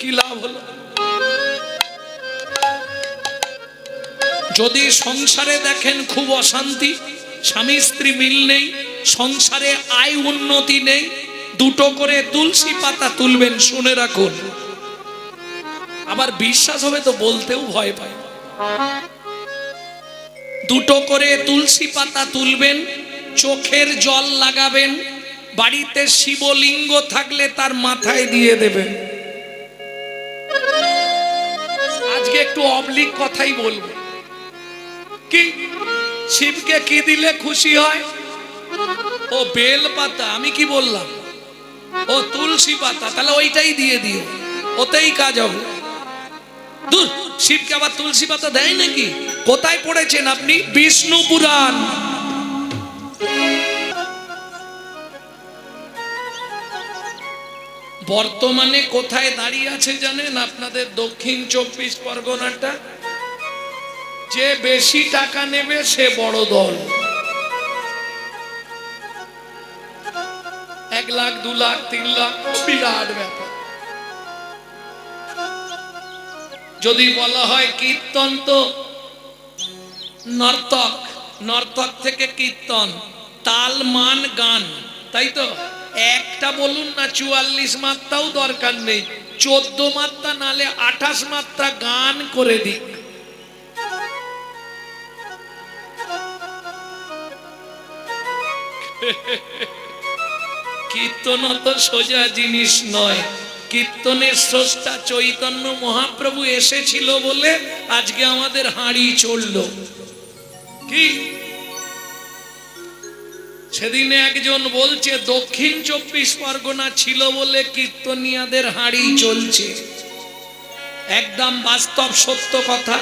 কি লাভ হলো? যদি সংসারে দেখেন খুব অশান্তি, স্বামী স্ত্রী মিল নেই, সংসারে আয় উন্নতি নেই, দুটো করে তুলসী পাতা তুলবেন, শুনে রাখুন। আবার বিশ্বাস হবে তো বলতেও ভয় পায়। দুটো করে তুলসী পাতা তুলবেন, চোখের জল লাগাবেন, বাড়িতে শিবলিঙ্গ থাকলে তার মাথায় দিয়ে দেবেন। আজকে একটু অবলিক কথাই বলবো। কি শিবকে কি দিলে খুশি হয়? ও বেল পাতা। আমি কি বললাম? ও তুলসী পাতা। তাহলে ওইটাই দিয়ে দিও, ওতেই কাজ হবে। দূর, শিবকে আবার তুলসী পাতা দেয় নাকি? কোথায় পড়েছেন আপনি? বিষ্ণু পুরাণ। বর্তমানে কোথায় দাঁড়িয়ে আছে জানেন? আপনাদের দক্ষিণ 24 পরগনাটা। যে বেশি টাকা নেবে সে বড় দল। 1 লাখ 2 লাখ 3 লাখ বিরাট ব্যাপার। যদি বলা হয় কীর্তন, তো নর্তক, নর্তক থেকে কীর্তন, তাল মান গান, তাই তো? একটা বলুন না, 44 মাত্রাও দরকার নেই, 14 মাত্রা নালে 28 মাত্রা গান করে দিক। কীর্তন অত সোজা জিনিস নয়। কীর্তনের স্রষ্টা চৈতন্য মহাপ্রভু এসেছিল বলে আজকে আমাদের হাঁড়ি চলল। কি সেদিনে একজন বলছে দক্ষিণ 24 পরগনা ছিল বলে কীর্তনিয়াদের হাঁড়ি চলছে। একদম বাস্তব সত্য কথা,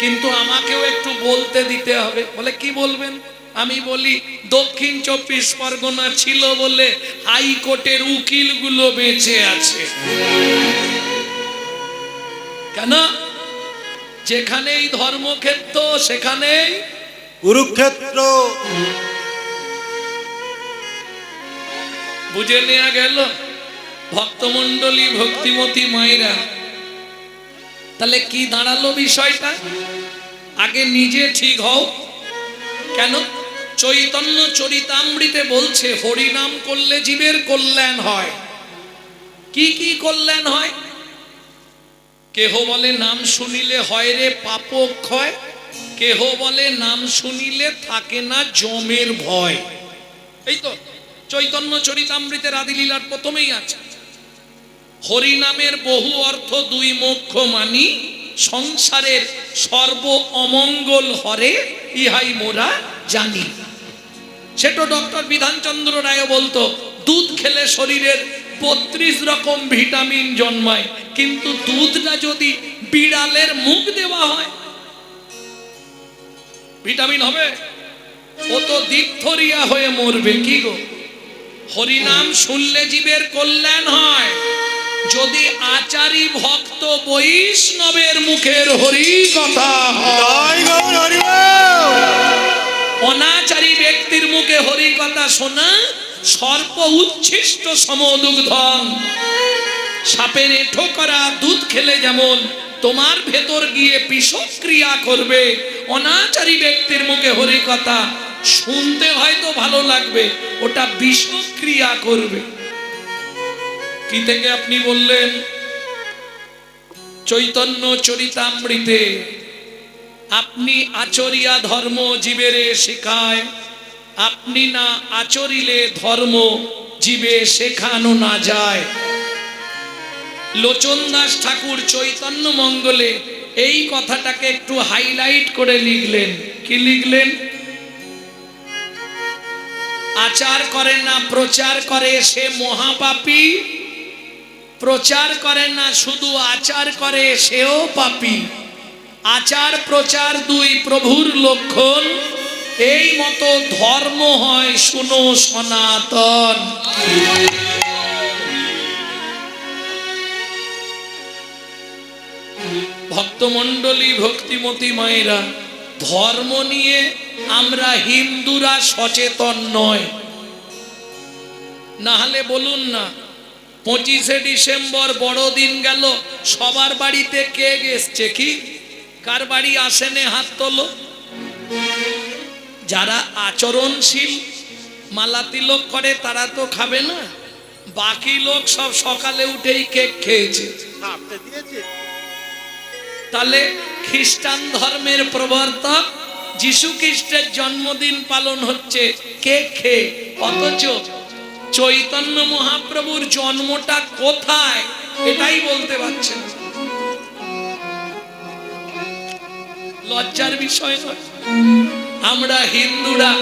কিন্তু আমাকেও একটু বলতে দিতে হবে। বলে কি বলবেন? আমি বলি দক্ষিণ 24 পরগনা ছিল বলে হাইকোর্টের উকিলগুলো বেঁচে আছে। কেন? যেখানেই ধর্মক্ষেত্র সেখানেই কুরুক্ষেত্র। বুঝে নেওয়া গেল ভক্তমণ্ডলী, ভক্তিমতী মায়েরা। তাহলে কি দাঁড়ালো বিষয়টা? আগে নিজে ঠিক হও। কেন? চৈতন্য চরিতামৃতে বলছে হরিনাম করলে জীবের কল্যাণ হয়। কি কি কল্যাণ হয়? কেহ বলে নাম শুনিলে হয় রে পাপ ক্ষয়, কেহ বলে নাম শুনিলে থাকে না যমের ভয়। এই তো চৈতন্য চরিতামৃতের আদিলীলার প্রথমেই আছে। হরিনামের বহু অর্থ দুই মোক্ষ মানি, সংসারের সর্ব অমঙ্গল হরে ইহাই মোরা জানি। সেটা ডক্টর বিধানচন্দ্র রায় বলতো দুধ খেলে শরীরের 32 রকম ভিটামিন জন্মায়, কিন্তু দুধটা যদি বিড়ালের মুখ দেওয়া হয় ভিটামিন হবে? ও তো ডিপথোরিয়া হয়ে মরবে। কি গো? হরিনাম শুনলে জীবের কল্যাণ হয় যদি আচারী ভক্ত বৈষ্ণবের মুখের হরি কথা হয়। অনাচারী ব্যক্তির মুখে হরি কথা শোনা সর্প উচ্ছিষ্ট সমদুগ্ধম। সাপের এঁঠো করা দুধ খেলে যেমন তোমার ভেতর গিয়ে বিষক্রিয়া করবে, অনাচারী ব্যক্তির মুখে হরি কথা শুনতে হয়তো ভালো লাগবে, ওটা বিষক্রিয়া করবে। কি থেকে আপনি বললেন? চৈতন্য চরিতামৃতে আপনি আচরিয়া ধর্ম জীবেরে শেখায়, আপনি না আচরিলে ধর্ম জীবে শেখানো না যায়। লোচন দাস ঠাকুর চৈতন্য মঙ্গলে এই কথাটাকে একটু হাইলাইট করে লিখলেন। কি লিখলেন? আচার করে না প্রচার করে সে মহাপাপী, প্রচার করে না শুধু আচার করে সেও পাপী। আচার প্রচার দুই প্রভুর লক্ষণ, এই মতো ধর্ম হয় শুনো সনাতন। ভক্তমণ্ডলী, ভক্তিমতী মায়েরা, ধর্ম নিয়ে আমরা হিন্দুরা সচেতন নয়। না হলে বলুন না 25শে ডিসেম্বর বড়দিন গেল, সবার বাড়িতে কেক এসছে, কি কার বাড়ি আসেনে হাত তোলো। যারা আচরণশীল মালা তিলক করে তারা তো খাবে না, বাকি লোক সব সকালে উঠেই কেক খেয়েছে। তাহলে খ্রিস্টান ধর্মের প্রবর্তক যিশু খ্রিস্টের জন্মদিন পালন হচ্ছে কেক খেয়ে, অথচ চৈতন্য মহাপ্রভুর জন্মটা কোথায় এটাই বলতে পারছেন। লজ্জার বিষয় নয়। আমরা হিন্দুরা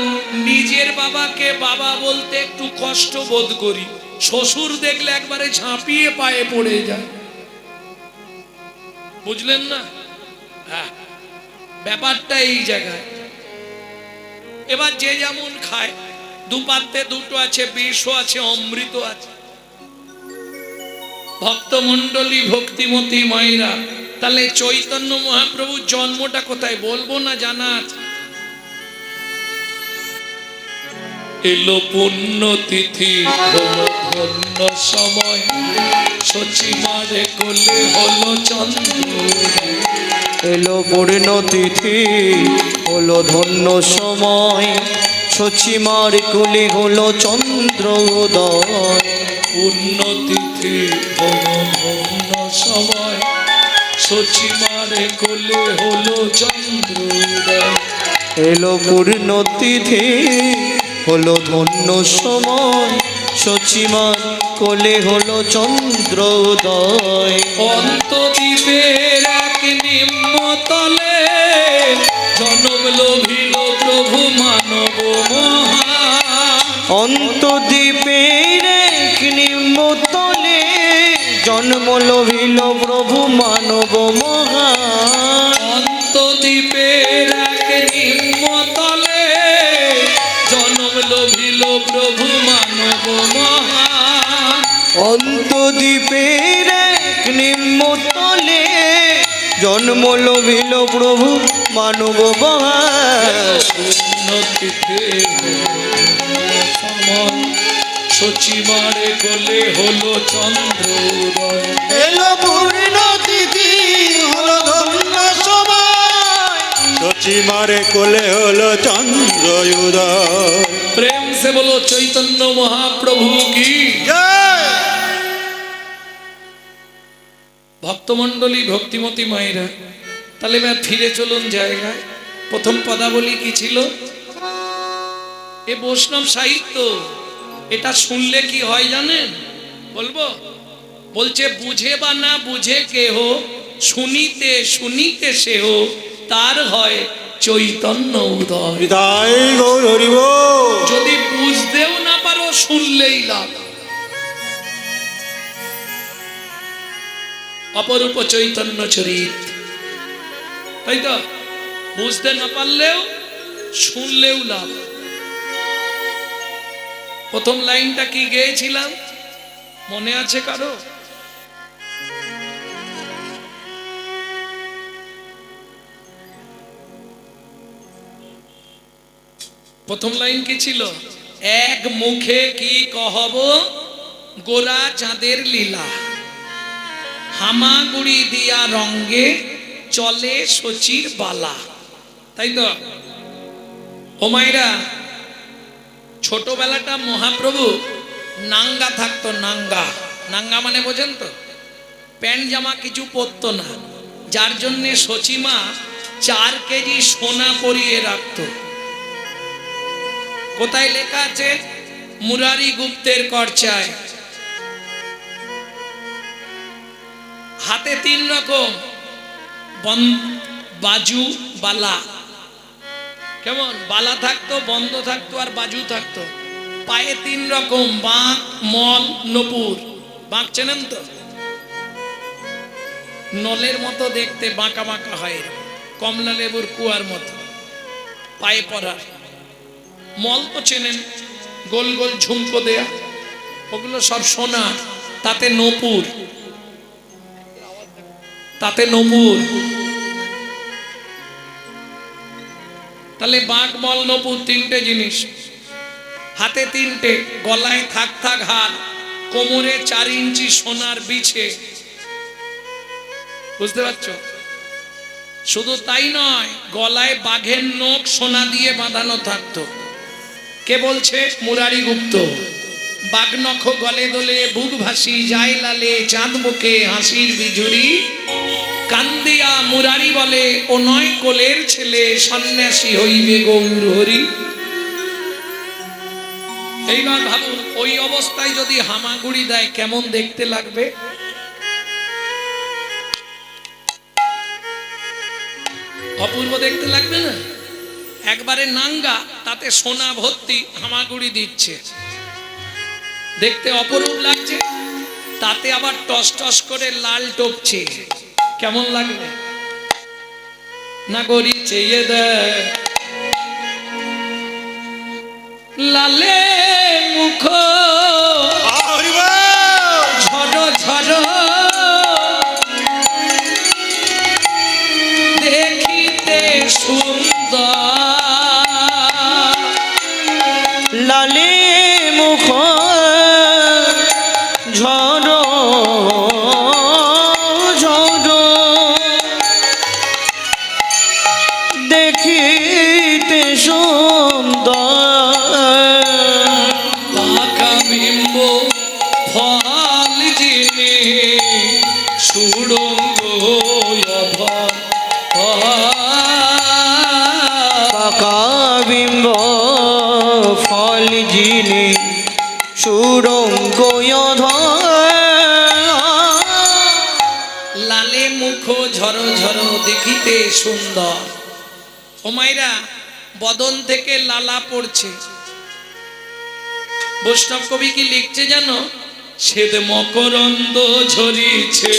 নিজের বাবাকে বাবা বলতে একটু কষ্ট বোধ করি, শ্বশুর দেখলে একবারে ঝাঁপিয়ে পায়ে পড়ে যায়। বুঝলেন না? হ্যাঁ, ব্যাপারটা এই জায়গায়। এবার যে যেমন খায়, দুপাত্রে দুটো আছে, বিষও আছে, অমৃত আছে। ভক্তমণ্ডলী, ভক্তিমতী মায়েরা, তাহলে চৈতন্য মহাপ্রভুর জন্মটা কোথায় বলবো না, জানা আছে। এলো পুণ্যতিথি, হলো ধন্য সময়, সচিমারে কোলে হলো চন্দ্র। এলো পূর্ণতিথি, হলো ধন্য সময়, সচিমার কোলে হলো চন্দ্র উদয়। পুণ্যতিথি হলো ধন্য সময়, সচিমারে কোলে হলো চন্দ্র উদয়। এলো পূর্ণতিথি, হলো ধন্য সময়, সচিমার কোলে হলো চন্দ্র উদয়। অন্তদ্বীপের এক নিম্নতলে জনম লোভিল প্রভু মানব মহান। অন্তদ্বীপের এক নিম্নতলে জন্ম লভিল প্রভু মানব মহান। অন্তদ্বীপের এক নিম্নতলে জনম লোভিল প্রভু মানব মহান। অন্তদ্বীপের এক নিম্নতলে জন্ম লভিল প্রভু মানব মহান। সচিমারে কোলে হলো চন্দ্র উদয়। এলো পূর্ণতিথি, হলো ধন্য সময়, সচিমারে কোলে হলো চন্দ্র উদয়। প্রেম সে বলো চৈতন্য মহাপ্রভু কি। ভক্তমণ্ডলী, ভক্তিমতী মায়েরা, তাহলে এবার ফিরে চলুন জায়গায়। প্রথম পদাবলী কি ছিল? এ বৈষ্ণব সাহিত্য, এটা শুনলে কি হয় জানেন? বলবো, বলছে বুঝে বা না বুঝে কেহ, শুনিতে শুনিতে সেহ, তার হয় চৈতন্য উদয়। হৃদয় গৌর হরি বল। যদি বুঝতেও না পারো, শুনলেই লাভ। অপরূপ চৈতন্য চরিত, তাই তো? বুঝতে না পারলেও শুনলেও লাভ। প্রথম লাইনটা কি গেয়েছিলাম মনে আছে কারো? প্রথম লাইন কি ছিল? এক মুখে কি কহব গোরা চাঁদের লীলা, হামাগুড়ি দিয়া রঙ্গে চলে সচির বালা। তাই তো? ও মাইরা, ছোটবেলাটা মহাপ্রভু নাঙ্গা থাকতো। নাঙ্গা, নাঙ্গা মানে বোঝেন তো? প্যান্ট জামা কিছু পরতো না, যার জন্যে সচিমা 4 কেজি সোনা পরিয়ে রাখতো। কোথায় লেখা আছে? মুরারি গুপ্তের করচায়। হাতে 3 রকম বাজু বালা, কেমন বালা থাকতো, বন্ধ থাকতো আর বাজু থাকতো। পায়ে 3 রকম বাঁক, মল, নপুর। বাঁক চেনেন তো? নলের মতো দেখতে, বাঁকা বাঁকা হয়, কমলা লেবুর কুয়ার মতো পায়ে পরার। মল তো চেনেন, গোল গোল ঝুমকো দেয়া, ওগুলো সব সোনা, তাতে নপুর, তাতে নপুর। তাহলে বাঁক, মল, নপুর 3টে জিনিস। হাতে 3টে, গলায় থাক থাক হার, কোমরে 4 ইঞ্চি সোনার বিছে, বুঝতে পারছো? শুধু তাই নয়, গলায় বাঘের নখ সোনা দিয়ে বাঁধানো থাকতো। কে বলছে? মুরারি গুপ্ত। বাঘ নখ গলে দোলে বুক ভাসি যায় লালে, চাঁদ মুখে হাসির বিজুরি কান্দিয়া মুরারি বলে, ও নয় কোলের ছেলে, সন্ন্যাসী হইবে গৌর হরি। এইবার ভাবুন, ওই অবস্থায় যদি হামাগুড়ি দেয় কেমন দেখতে লাগবে? অপূর্ব দেখতে লাগবে না? একবারে নাঙ্গা, তাতে সোনা ভর্তি, হামাগুড়ি দিচ্ছে, দেখতে অপরূপ লাগছে। তাতে আবার টস টস করে লাল টপছে, কেমন লাগবে? না গরি চেয়ে দেয় লালে মুখ ঝড় ঝড় দেখিতে সুন্দর, লালে মুখ ঝড় ঝড় দেখিতে সুন্দর, পাকা বিম্ব ফল জিনে সুড়ঙ্গ পাকা বিম্ব ফল জিনে সুরঙ্গ লালে মুখ ঝর ঝর দেখিতে সুন্দর। ও মাইরা, বদন থেকে লালা পড়ছে। বৈষ্ণব কবি কি লিখছে জানো? শ্বেত মকরন্দ ঝরিছে,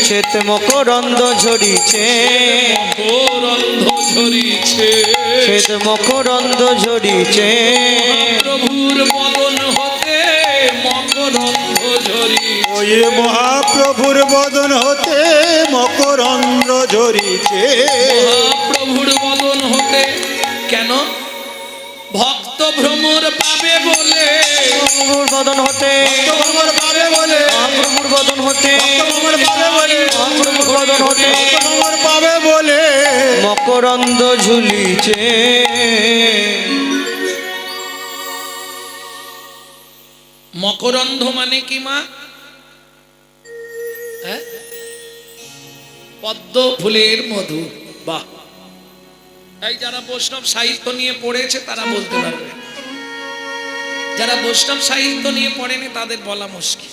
শ্বেত মকরন্দ ঝরিছে, মকরন্দ ঝরিছে, শ্বেত মকরন্দ ঝরিছে, প্রভুর বদন হতে মকরন্দ ঝরিছে। ওই মহাপ্রভুর বদন হতে মকরন্দ্র ঝরিছে। মহাপ্রভুর বদন হতে, কেন? ভক্ত ভ্রমর পাবে বলে, প্রভুর বদন হতে, ভক্তভ্রমর পাবে বলে, প্রভুর বদন হতে, ভক্তভ্রমর পাবে বলে, প্রভুর বদন হতে ভক্তভ্রমর পাবে বলে মকরন্দ ঝুলিছে। মকরন্ধ মানে কি মা? পদ্ম ফুলের মধু। বাহ! এই যারা বৈষ্ণব সাহিত্য নিয়ে পড়েছে তারা বলতে পারবে, যারা বৈষ্ণব সাহিত্য নিয়ে পড়েনি তাদের বলা মুশকিল।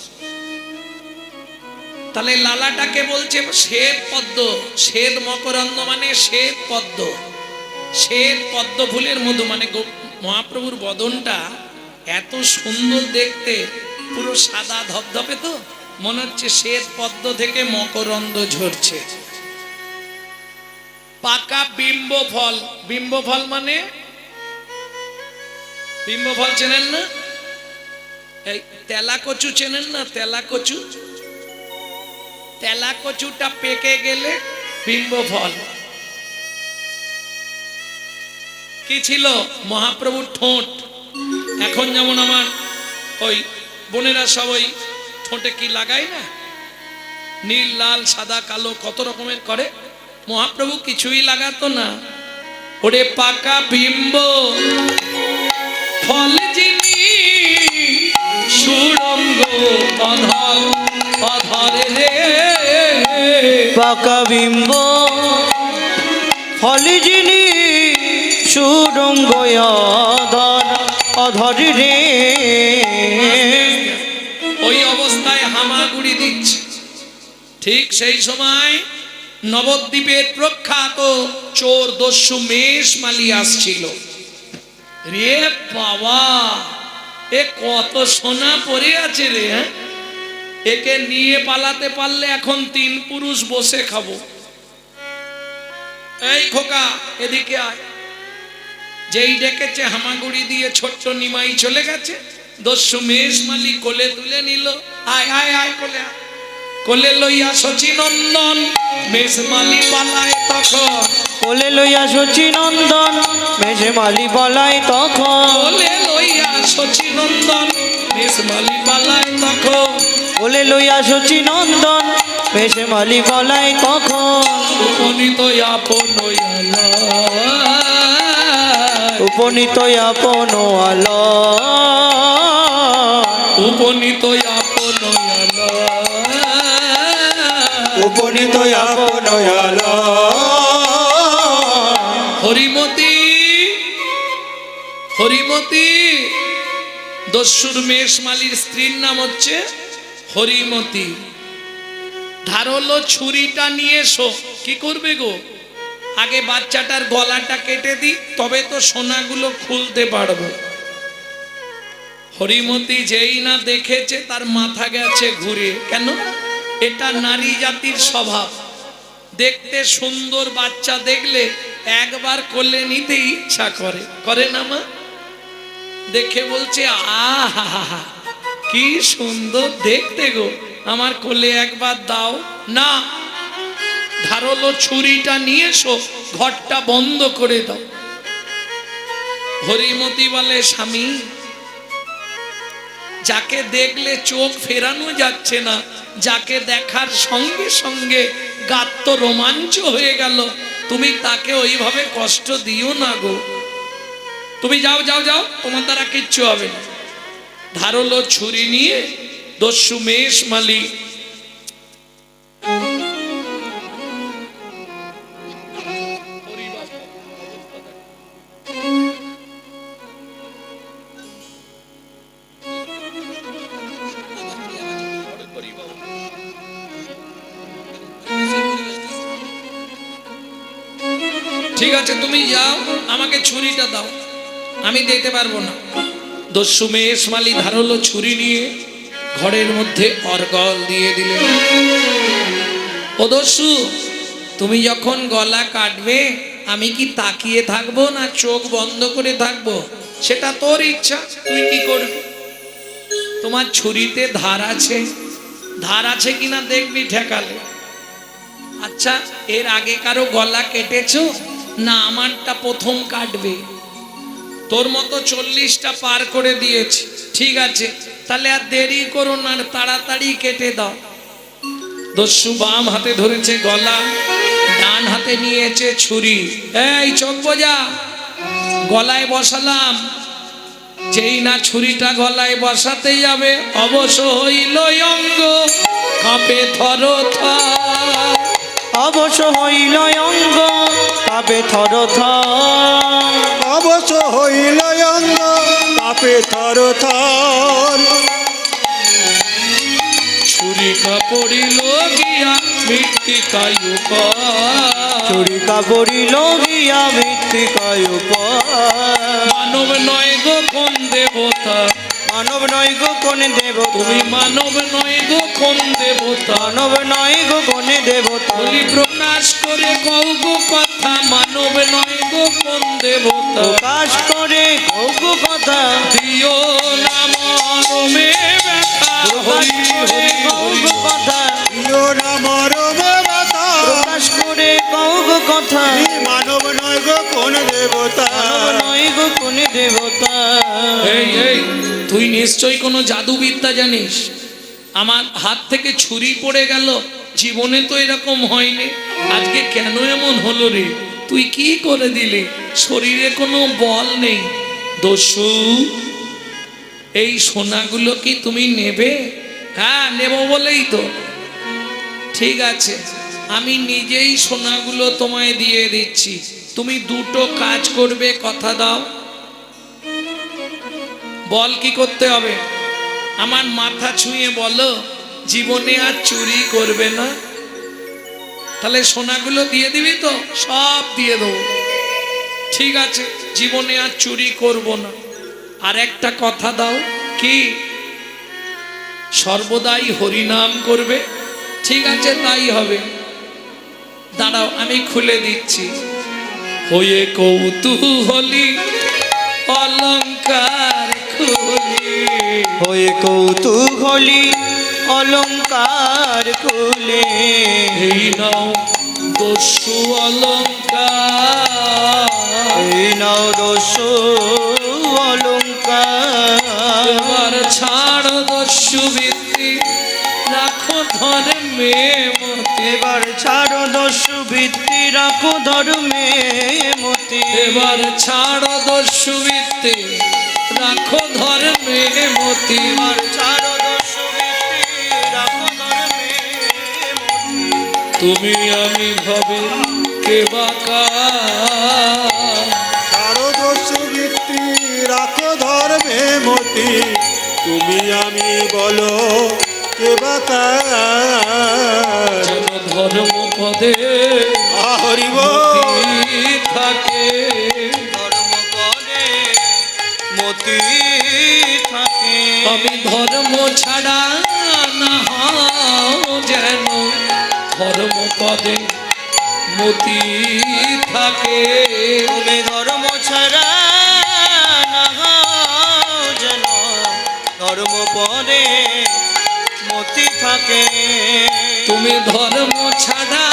তাহলে লালাটাকে বলছে শ্বেত পদ্ম, শ্বেত মকরন্দ মানে শ্বেত পদ্ম, শ্বেত পদ্ম ফুলের মধু মানে মহাপ্রভুর বদনটা এত সুন্দর দেখতে, পুরো সাদা ধবধবে, তো মনে হচ্ছে শ্বেত পদ্ম থেকে মকরন্দ ঝরছে। পাকা বিম্ব ফল, বিম্ব ফল মানে, বিম্ব ফল চেনেন না? এই তেলা কচু চেনেন না? তেলা কচু, তেলা কচুটা পেকে গেলে বিম্ব ফল। কি ছিল? মহাপ্রভুর ঠোঁট। এখন যেমন আমার ওই বোনেরা সব ওই ঠোঁটে কি লাগায় না, নীল লাল সাদা কালো কত রকমের করে, মহাপ্রভু কিছুই লাগাতো না। ওরে পাকা বিম্ব ফল যিনি সুরঙ্গ অধর অধরে রে, পাকা বিম্ব ফল যিনি সুরঙ্গ অধর অধরি রে। ওই অবস্থায় হামাগুড়ি দিচ্ছে। ঠিক সেই সময় নবদ্বীপের প্রখ্যাত চোর দস্যু মেষ মালি আসছিল। রে বাবা, এ কত সোনা পড়ে আছে রে, হ্যাঁ? একে নিয়ে পালাতে পারলে এখন 3 পুরুষ বসে খাবো। এই খোকা, এদিকে আয়। যেই ডেকেছে হামাগুড়ি দিয়ে ছোট্ট নিমাই চলে গেছে। দস্যু মেষ মালি কোলে তুলে নিল। আয় আয় আয়, কোলে আয়। কোলে লইয়া শচীনন্দন মেষ মালি পালায় তখন, কোলে লইয়া শচীনন্দন মেষে মালি পালায় তখন, কোলে লইয়া শচীনন্দন মেষমালি পালায় তখন কোলে লইয়া শচী নন্দন বেশে মালি গলায় কখন উপনীত আপন উপনীত আপন আলো উপনীত আপন উপনীত আপন আলো হরিমতি হরিমতি দস্যুর মেষমালির স্ত্রীর নাম হচ্ছে হরিমতি। ধারালো ছুরিটা নিয়ে এসো। কি করবে গো? আগে বাচ্চাটার গলাটা কেটে দিই, তবে তো সোনাগুলো খুলতে পারবো। হরিমতি যেই না দেখেছে তার মাথা গেছে ঘুরে। কেন? এটা নারী জাতির স্বভাব। দেখতে সুন্দর বাচ্চা দেখলে একবার কোলে নিতে ইচ্ছা করে, করে না মা? দেখে বলছে আহা কি সুন্দর দেখতে গো, আমার কোলে একবার দাও না। ধারালো ছুরিটা নিয়ে এসো, ঘরটা বন্ধ করে দাও। হরিমতি বলে স্বামী, যাকে দেখলে চোখ ফেরানো যাচ্ছে না, যাকে দেখার সঙ্গে সঙ্গে গাত্র রোমাঞ্চ হয়ে গেল, তুমি তাকে ওইভাবে কষ্ট দিও না গো। তুমি যাও যাও যাও, তোমার দ্বারা কিচ্ছু হবে না। ধারালো ছুরি নিয়ে দস্যু মেষমালি ঠিক আছে তুমি যাও, আমাকে ছুরিটা দাও, আমি দিতে পারবো না। দস্যু মেষমালি ধারালো ছুরি নিয়ে ঘরের মধ্যে অর্গল দিয়ে দিলেন। ও দস্যু, তুমি যখন গলা কাটবে আমি কি তাকিয়ে থাকবো না চোখ বন্ধ করে থাকবো? সেটা তোর ইচ্ছা, তুই কি করবি। তোমার ছুরিতে ধার আছে, ধার আছে কিনা দেখবি ঠেকালে। আচ্ছা, এর আগে কারো গলা কেটেছো না আমারটা প্রথম কাটবে? তোর মতো 40টা পার করে দিয়েছি, ঠিক আছে, তাহলে আর দেরি করো না, তাড়াতাড়ি কেটে দাও। দস্যু বাম হাতে ধরেছে গলা, ডান হাতে নিয়েছে ছুরি। এই চোখ বোঝা, গলায় বসালাম। যেই না ছুরিটা গলায় বসাতে যাবে, অবশ হইল অঙ্গ কাঁপে থর থর। অবশ্য হইল অঙ্গ কাঁপে থর থর। অবশ হইল অঙ্গ কাঁপে থর থর। ছুরি কাপড়িল গিয়া মৃত্তিকায় ছুরিকা পড়িল গিয়া মৃত্তিকায় মানব নয় গো কোন দেবতা, মানব নয় গো কোন দেবতা, তুমি মানব নয় গো কোন দেবতা। মানব নয় গো কোন দেবতা, বলি প্রকাশ করে কও গো কথা, মানব নয় গো কোন দেবতা। প্রকাশ করে গো কথা, দিও না মরমে ব্যথা। প্রকাশ করে গো কথা, প্রিয় না মরমে ব্যথা। প্রকাশ করে গো কথা, মানব নয় গো কোন দেবতা। মানব নয় গো কোন দেবতা। এই এই, তুই নিশ্চয়ই কোনো জাদুবিদ্যা জানিস। আমার হাত থেকে ছুরি পড়ে গেল, জীবনে তো এরকম হয়নি, আজকে কেন এমন হলো রে? তুই কি করে দিলি? শরীরে কোনো বল নেই। দস্যু, এই সোনাগুলো কি তুমি নেবে? হ্যাঁ নেব বলেই তো। ঠিক আছে, আমি নিজেই সোনাগুলো তোমায় দিয়ে দিচ্ছি, তুমি দুটো কাজ করবে, কথা দাও। বল কি করতে হবে? আমার মাথা ছুঁয়ে বলো জীবনে আর চুরি করবে না। তাহলে সোনাগুলো দিয়ে দিবি তো? সব দিয়ে দেবো। ঠিক আছে, জীবনে আর চুরি করব না। আর একটা কথা দাও। কি? সর্বদাই হরিনাম করবে। ঠিক আছে, তাই হবে। দাঁড়াও, আমি খুলে দিচ্ছি। হয়ে কৌতূহলী অলংকার খুলি, হয়ে কৌতূহলী অলংকার খুলে, এই নাও দস্যু অলংকার, এই নাও দস্যু অলংকার। এবার ছাড় দস্যুবৃত্তি রাখো ধর্মে মতি। এবার ছাড়ো দস্যুবৃত্তি রাখো ধর্মে মতি। এবার ছাড়ো দস্যুবৃত্তি রাখো ধর্মে মতি। এবার ছাড়ো দস্যুবৃত্তি রাখো ধর্মে মতি। তুমি আমি ভবে কে বাকা, শারদস্যবৃত্তি রাখো ধর্মে মতি। তুমি আমি বলো কে বাতা। যেন ধর্ম পদে হরিব মতি থাকে। ধর্মপদে মতি থাকে। আমি ধর্ম ছাড়া না হও যেন ধর্ম পদে মতি থাকে। তুমি ধর্ম ছাড়া না হও যেন ধর্মপদে মতি থাকে। তুমি ধর্ম ছাড়া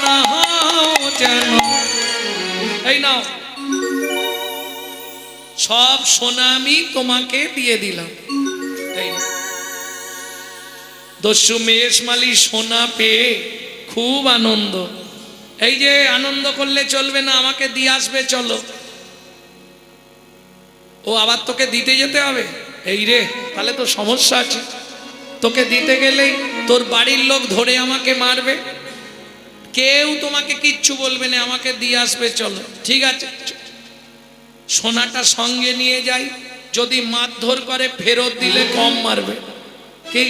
না হও যেন। এই নাও, সব সোনা আমি তোমাকে দিয়ে দিলাম। এই নাও। দস্যু মেষমালি সোনা পেয়ে খুব আনন্দ। এই যে আনন্দ করলে চলবে না, আমাকে দিয়ে আসবে চলো। ও আবার তোকে দিতে যেতে হবে? এই রে, তাহলে তো সমস্যা আছে। তোকে দিতে গেলেই তোর বাড়ির লোক ধরে আমাকে মারবে। কেউ তোমাকে কিচ্ছু বলবে না, আমাকে দিয়ে আসবে চলো। ঠিক আছে, সোনাটা সঙ্গে নিয়ে যাই। যদি মারধর করে ফেরত দিলে কম মারবে। কি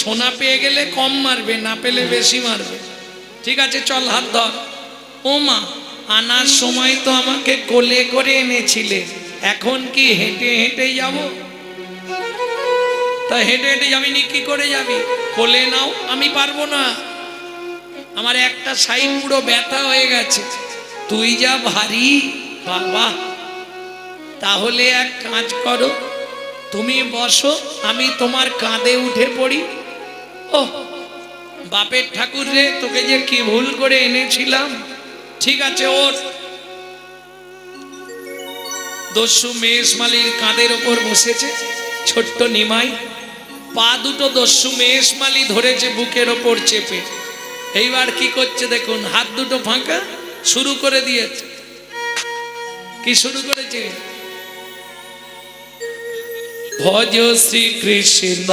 সোনা পেয়ে গেলে কম মারবে, না পেলে বেশি মারবে। ঠিক আছে, চল হাত ধর। ও মা, আনার সময় তো আমাকে কোলে করে এনেছিলে, এখন কি হেঁটে হেঁটে যাব? তা হেঁটে হেঁটে যাবি নি, কি করে যাবি? কোলে নাও। আমি পারবো না, আমার একটা সাইড পুরো ব্যথা হয়ে গেছে। তুই যা ভারী বাবা। তাহলে এক কাজ করো, তুমি বসো, আমি তোমার কাঁধে উঠে পড়ি। ও বাপের ঠাকুর রে, তোকে যে কি ভুল করে এনেছিলাম। ঠিক আছে, ওর দস্যু মেষমালির কাঁধের ওপর বসেছে ছোট্ট নিমাই। পা দুটো দস্যু মেষমালি ধরেছে বুকের ওপর চেপে। এইবার কি করছে দেখুন, হাত দুটো ফাঁকা, শুরু করে দিয়েছে। কি শুরু করেছে? ভজ শ্রী কৃষ্ণ,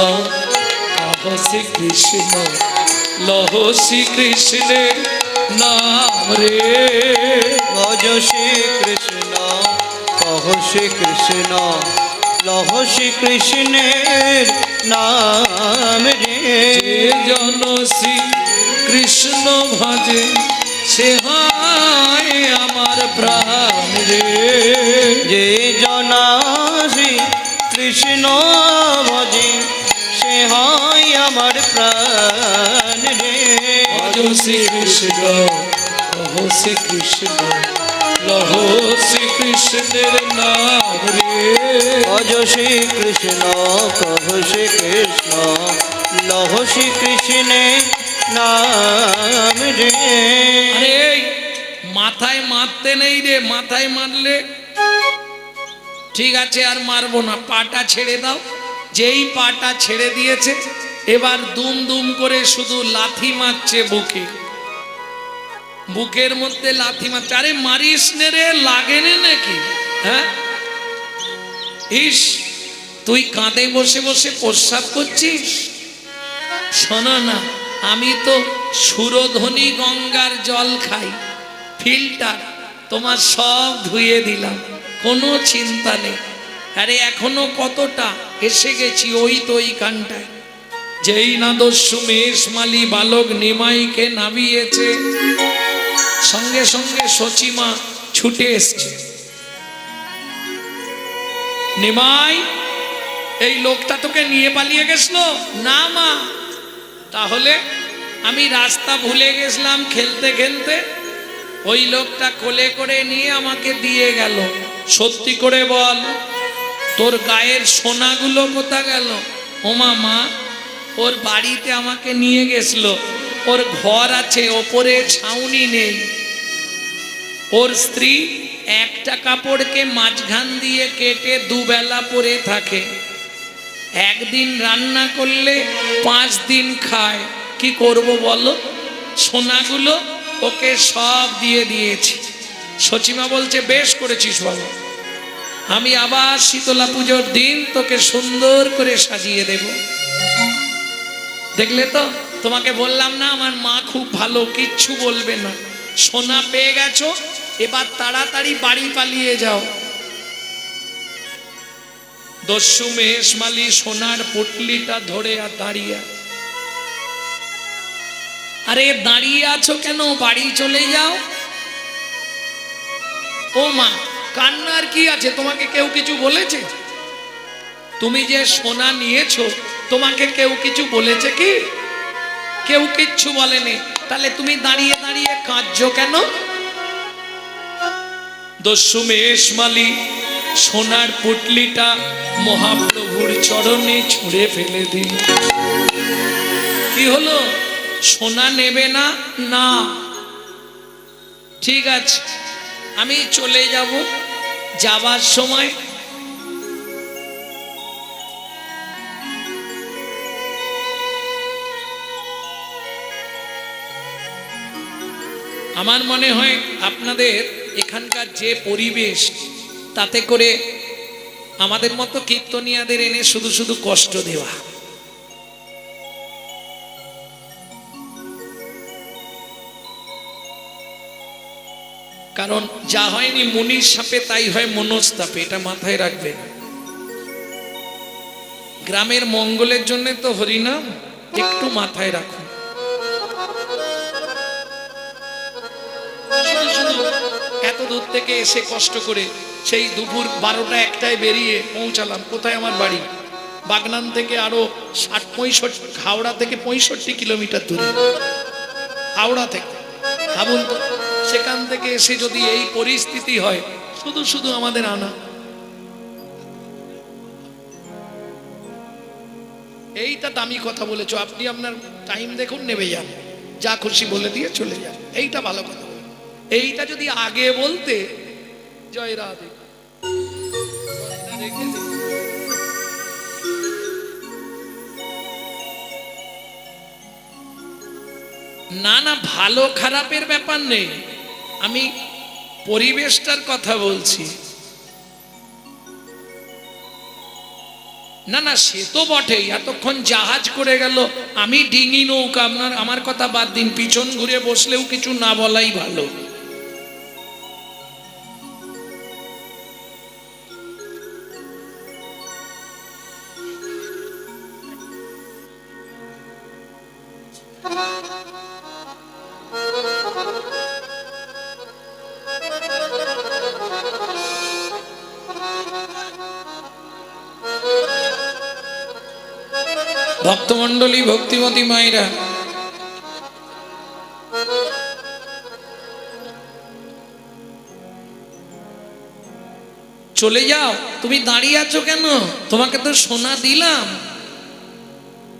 আহ শ্রী কৃষ্ণ, লহ শ্রী কৃষ্ণের নাম রে। ভজ শ্রী কৃষ্ণ, কহ শ্রী কৃষ্ণ, লহ শ্রী কৃষ্ণের নাম রে। যে জন শ্রী কৃষ্ণ ভজে সে হয় আমার প্রাণ রে। যে জনা শ্রী কৃষ্ণ ভজে সে হয় আমার প্রাণ রে। ভজ শ্রী কৃষ্ণ, কহ শ্রী কৃষ্ণ, লহ শ্রী কৃষ্ণের নাম রে। ভজ শ্রী কৃষ্ণ, কহ শ্রী কৃষ্ণ, লহ শ্রী কৃষ্ণের নাম রে। আরে এই মাথায় মারতে নেই রে, মাথায় মারলে ঠিক আছে, আর মারবো না। পাটা ছেড়ে দাও। যেই পাটা ছেড়ে দিয়েছে, এবার দুম দুম করে শুধু লাথি মারছে বুকে, বুকের মধ্যে লাথি মারছে। আরে মারিস নে রে, লাগেনি নাকি? হ্যাঁ, ইস, তুই কাঁধে বসে বসে প্রস্রাব করছিস? শোনো না, আমি তো সুরধ্বনি গঙ্গার জল খাই, ফিল্টার, তোমার সব ধুয়ে দিলাম, কোনো চিন্তা নেই। আরে এখনো কতটা এসে গেছি, ওই তো ওই কানটায়। যেই না দস্যু মেষমালি বালক নিমাইকে নামিয়েছে, সঙ্গে সঙ্গে সচিমা ছুটে এসছে। নিমাই, এই লোকটা তোকে নিয়ে পালিয়ে গেছিল? না মা। তাহলে আমি রাস্তা ভুলে গেছিলাম খেলতে খেলতে, ওই লোকটা কোলে করে নিয়ে আমাকে দিয়ে গেল। সত্যি করে বল, তোর গায়ের সোনাগুলো কোথা গেল? ওমা মা, ওর বাড়িতে আমাকে নিয়ে গেছিল, ওর ঘর আছে, ওপরে ছাউনি নেই। ওর স্ত্রী একটা কাপড়কে মাঝখান দিয়ে কেটে দুবেলা পরে থাকে, একদিন রান্না করলে 5 দিন খায়, কি করব বলো? সোনাগুলো ওকে সব দিয়ে দিয়েছি। সচিমা বলছে বেশ করেছিস বাবা, আমি আবার শীতলা পুজোর দিন তোকে সুন্দর করে সাজিয়ে দেব। দেখলে তো, তোমাকে বললাম না আমার মা খুব ভালো, কিচ্ছু বলবে না। সোনা পেয়ে গেছো, এবার তাড়াতাড়ি বাড়ি পালিয়ে যাও। দস্যু মেহেশমালি সোনার পুটলিটা ধরে আর দাঁড়িয়ে আছে। আরে দাঁড়িয়ে আছো কেন? বাড়ি চলে যাও। ও মা, কান্নার কি আছে? তোমাকে কেউ কিছু বলেছে? তুমি যে সোনা নিয়েছো তোমাকে কেউ কিছু বলেছে কি? কেউ কিচ্ছু বলেনি, তাহলে তুমি দাঁড়িয়ে দাঁড়িয়ে কাঁদছো কেন? দস্যু মেহেশমালি সোনার পুটলিটা মহাপ্রভুর চরণে ছুঁড়ে ফেলে দিল। কি হলো? সোনা নেবে না? না, ঠিক আছে, আমি চলে যাব। যাবার সময় আমার মনে হয় আপনাদের এখানকার যে পরিবেশ, তাতে করে আমাদের মতো কীর্তনিয়াদের এনে শুধু শুধু কষ্ট দেওয়া। কারণ যা হয়নি মুনির সাপে তাই হয় মনস্তাপে, এটা মাথায় রাখবেন। গ্রামের মঙ্গলের জন্য তো হরিনাম, একটু মাথায় রাখুন। শুধু শুধু এত দূর থেকে এসে কষ্ট করে সেই দুপুর 12টা 1টায় বেরিয়ে পৌঁছালাম। কোথায়? আমার বাড়ি বাগনান থেকে আরো 65, হাওড়া থেকে 65 কিলোমিটার দূরে। হাওড়া থেকে ভাবুন তো, সেখান থেকে এসে যদি এই পরিস্থিতি হয়, শুধু শুধু আমাদের আনা। এইটা দামি কথা বলেছো, আপনি আপনার টাইম দেখুন, নেবে যান, যা খুশি বলে দিয়ে চলে যান, এইটা ভালো কথা। এইটা যদি আগে বলতে, জয় রাধে, না না, ভালো খারাপের ব্যাপার নেই, আমি পরিবেশটার কথা বলছি। না না, সে তো বটেই, এতক্ষণ জাহাজ করে গেল, আমি ডিঙি নৌকা। আমার কথা বাদ দিন, পিছন ঘুরে বসলেও কিছু না বলাই ভালো। ভক্তমণ্ডলী, ভক্তিমতী মায়েরা, চলে যাও। তুমি দাঁড়িয়ে আছো কেন? তোমাকে তো সোনা দিলাম।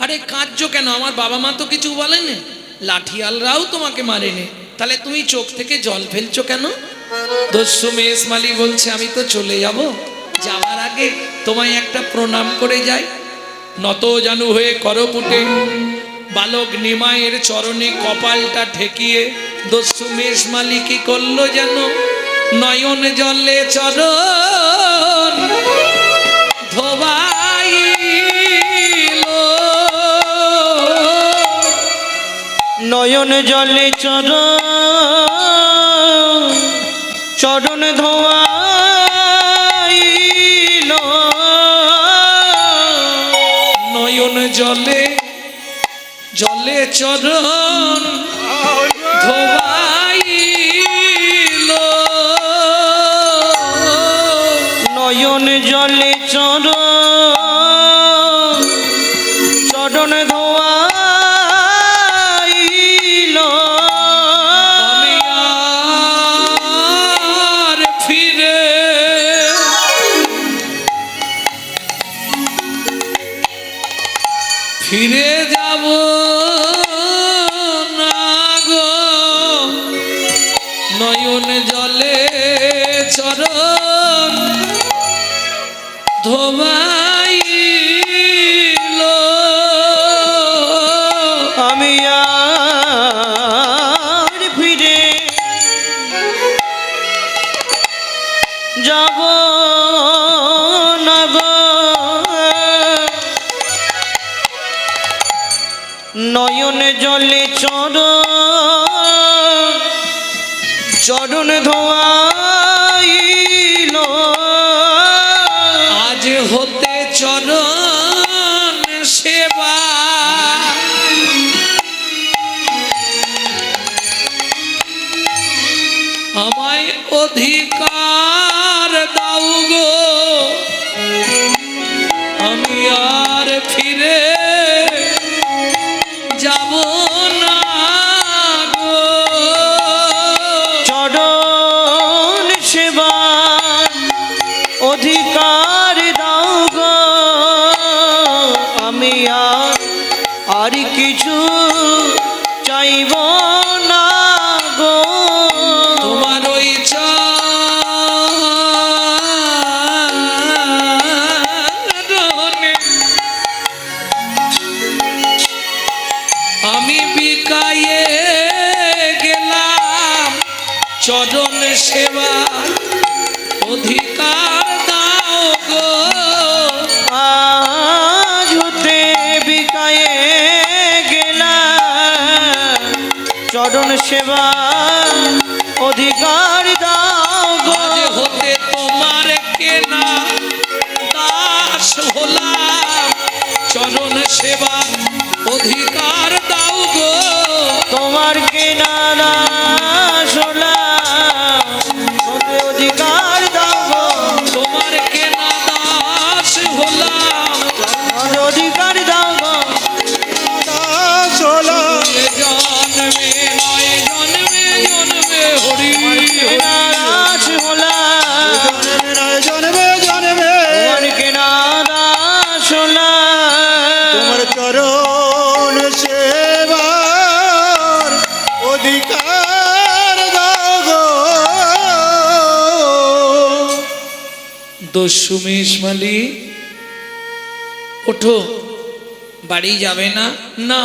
আরে কাঁদছো কেন? আমার বাবা মা তো কিছু বলেনি, লাঠিয়ালরাও তোমাকে মারেনি, তাহলে তুমি চোখ থেকে জল ফেলছো কেন? দস্যু মেহেশমালি বলছে আমি তো চলে যাব, যাওয়ার আগে তোমায় একটা প্রণাম করে যাই। নত জানু হয়ে করপুটে বালক নিমায়ের চরণে কপালটা ঠেকিয়ে দস্যু মেহেশমালি কি করলো যেন? নয়ন জলে চরণ ধোবাইল, নয়ন জলে চরণ ধোয়াইল, নয়ন জলে জলে চরণ ধোবাইল, নয়ন জলে চরণ ধোয়াইল, আমি আর ফিরে যাব না গো, নয়ন জলে চরণ ধোবা চরণে জলে চরণ ধোয়াইল আজ হতে চরণ সেবা আমায় অধিকার দাও গো আমি আর ফিরে যাব না গো চরণ সেবা অধিকার দাও গো আমি আর কিছু চাইব না গো তোমার ওই চরণে আমি বিকায়ে গেলাম চরণ সেবা অধিকার দাও গো আজ হতে বিকায়ে গেলাম চরণ সেবা অধিকার দাও গো আজ হতে তোমার কেনা দাস হলাম চরণ সেবা অধিকার দাও গো তোমার কেনা দাস হলাম অধিকার দাও গো তোমার কেনা দাস হলাম অধিকার দাও গো দাস হলাম জন্মে নয় জন্মে জন্মে হরি কেনা দাস হলাম জন্মে জন্মে তোমার কেনা দাস হলাম তোমার চরণ সেবার অধিকার দাও গো দস্যুমেশ মালি ওঠো বাড়ি যাবে না না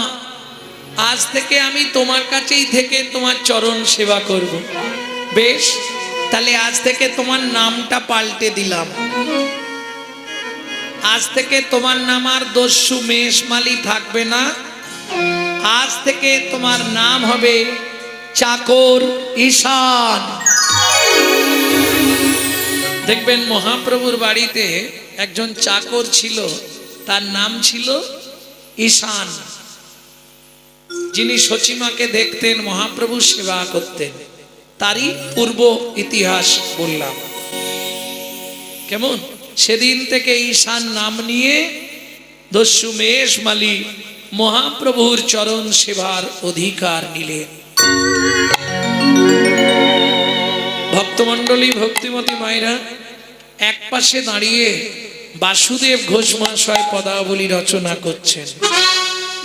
আজ থেকে আমি তোমার কাছেই থেকে তোমার চরণ সেবা করব বেশ তাহলে আজ থেকে তোমার নামটা পাল্টে দিলাম আজ থেকে তোমার নাম আর দস্যুমেশ মালি থাকবে না আজ থেকে তোমার নাম হবে চাকর ঈশান দেখবেন মহাপ্রভুর বাড়িতে একজন চাকর ছিল তার নাম ছিল ঈশান যিনি সচিমাকে দেখতেন মহাপ্রভু সেবা করতেন তারই পূর্ব ইতিহাস বললাম কেমন সেদিন থেকে ঈশান নাম নিয়ে দস্যুমেশ মালি মহাপ্রভুর চরণ সেবার অধিকার নিলেন ভক্তমণ্ডলী ভক্তিমতী মায়েরা এক পাশে দাঁড়িয়ে বাসুদেব ঘোষ মহাশয় পদাবলী রচনা করছেন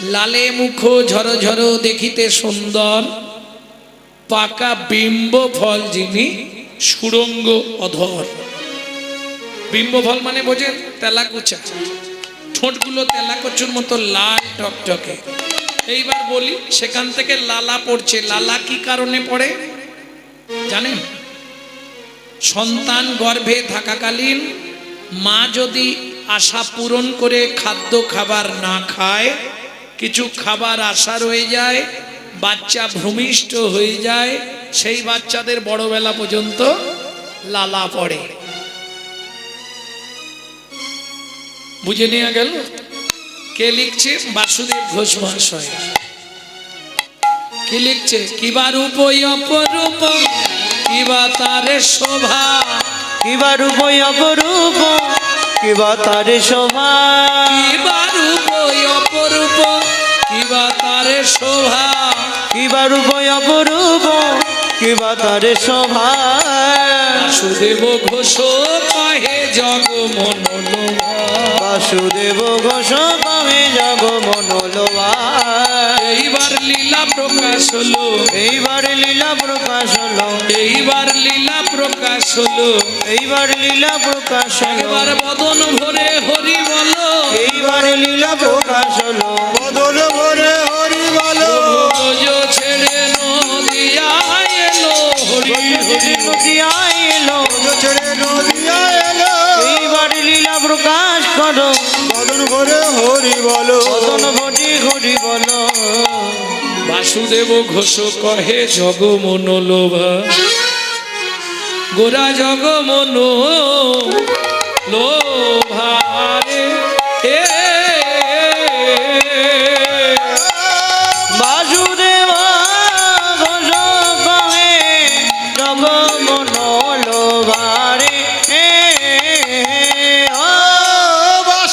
লালে মুখ ঝর ঝর দেখিতে সুন্দর পাকা বিম্ব ফল যিনি সুরঙ্গ অধর বিম্ব ফল মানে বোঝেন তেলাকুচা ঠোঁটগুলো তেলাকুচুর মতো লাল টকটকে এইবার বলি সেখান থেকে লালা পড়ছে লালা কি কারণে পড়ে জানেন সন্তান গর্ভে থাকাকালীন মা যদি আশা পূরণ করে খাদ্য খাবার না খায় কিছু খাবার আশা রয়ে যায় বাচ্চা ভূমিষ্ঠ হয়ে যায় সেই বাচ্চাদের বড়বেলা পর্যন্ত লালা পড়ে বুঝে নেওয়া গেল কে লিখছে বাসুদেব ঘোষ মহাশয় কি লিখছে কিবা রূপ অপরূপ কিবা তারে শোভা কিবা রূপ অপরূপ কিবা তারে শোভা কিবা রূপ অপরূপ কিবা তারে শোভা কিবা রূপ অপরূপ কিবা তারে শোভা বাসুদেব ঘোষ কহে জগ মনোলোভা বাসুদেব ঘোষ কহে জগ মনোলোভা এইবার লীলা প্রকাশ হলো এইবার লীলা প্রকাশ হলো এইবার লীলা প্রকাশ হলো এইবার লীলা প্রকাশ হলো একবার বদন ভরে হরি বলো এইবার লীলা প্রকাশ হলো বদল ভরে হরি বলো ব্রজ ছেড়ে নদিয়া এলো হরি হরি নদিয়া এলো ছেড়ে নদিয়া এলো এইবার লীলা প্রকাশ করো বদন ভরে হরি বলো বদন ভরি হরি বলো বাসুদেব ঘোষ কহে জগ মন লোভা গোরা জগ মন লোভারে এ বাসুদেব ঘোষ কহে জগ মন লোভারে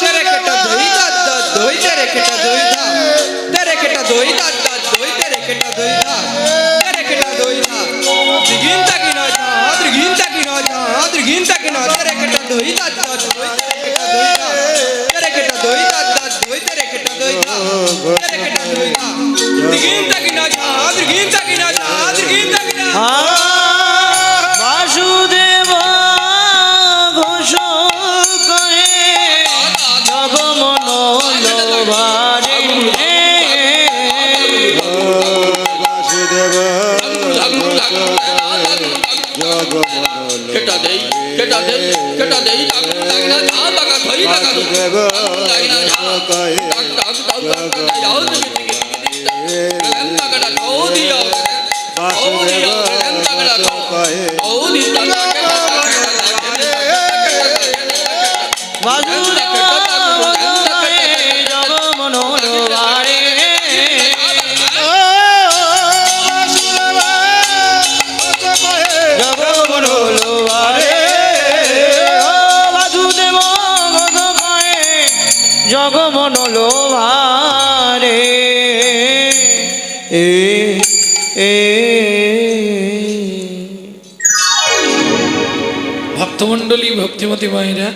তেরে কেটা দই দাদ দাদ দই তেরে কেটা দই দা তেরে কেটা দই দাদ দাদ দই তেরে কেটা দই দা তেরে কেটা দই দা দিগিন তাকি না যা দিগিন তাকি না যা দিগিন তাকি না তেরে কেটা দই দাদ দাদ দই তেরে কেটা দই দা তেরে কেটা দই দাদ দাদ দই তেরে কেটা দই দা তেরে কেটা দই দা দিগিন তাকি না যা দিগিন তাকি না যা দিগিন তাকি না বাসুদেব ঘোষ কহে জগ মন লোভারে বাসুদেব কেটা দেই কেটা দেই কেটা দেই না যা টাকা ধই টাকা বাসুদেব কহে বাসুদেব কহে জগ মন লোভারে জগ মন লোভারে বাসুদেব ঘোষ কহে জগ মন লোভারে এ এ ভক্তমণ্ডলী ভক্তিমতী মায়েরা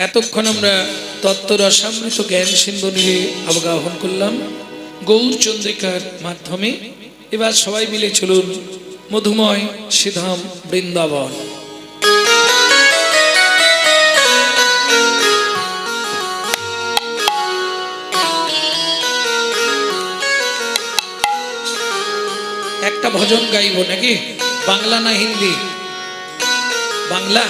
এতক্ষণ আমরা তত্ত্ব রসামৃত জ্ঞান সিন্ধু নিয়ে অবগাহন করলাম গৌরচন্দ্রিকার মাধ্যমে। এবার সবাই মিলে চলুন মধুময় শ্রীধাম বৃন্দাবন। একটা ভজন গাইব নাকি? বাংলা না হিন্দি? বাংলা।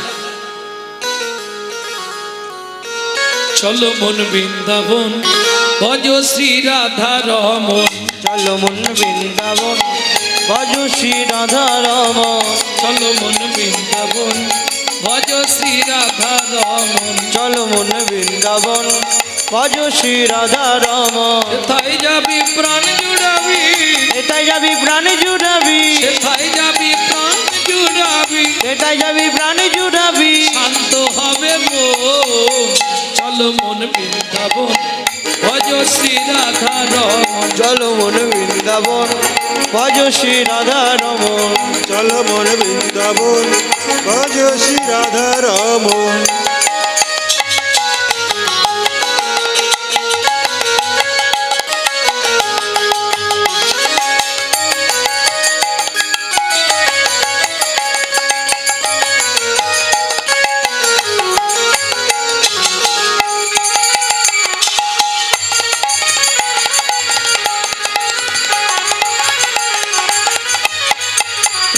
চলো মন বৃন্দাবন ভজ শ্রী রাধা রমন চলো মন বৃন্দাবন ভজ শ্রী রাধা রমন চলো মন বৃন্দাবন ভজ শ্রী রাধা রমন চলো মন বৃন্দাবন ভজ শ্রী রাধা রমন সেথায় যাবি প্রাণ জুড়াবি এটাই যাবি প্রাণ জুড়াবি সেথায় যাবি প্রাণ জুড়াবি এটাই যাবি প্রাণ জুড়াবি শান্ত হবে মন চলো মন বৃন্দাবন ভজ শ্রী রাধা রমন চলো মন বৃন্দাবন ভজ শ্রী রাধা রমন চল মন বৃন্দাবন ভজ শ্রী রাধা রমন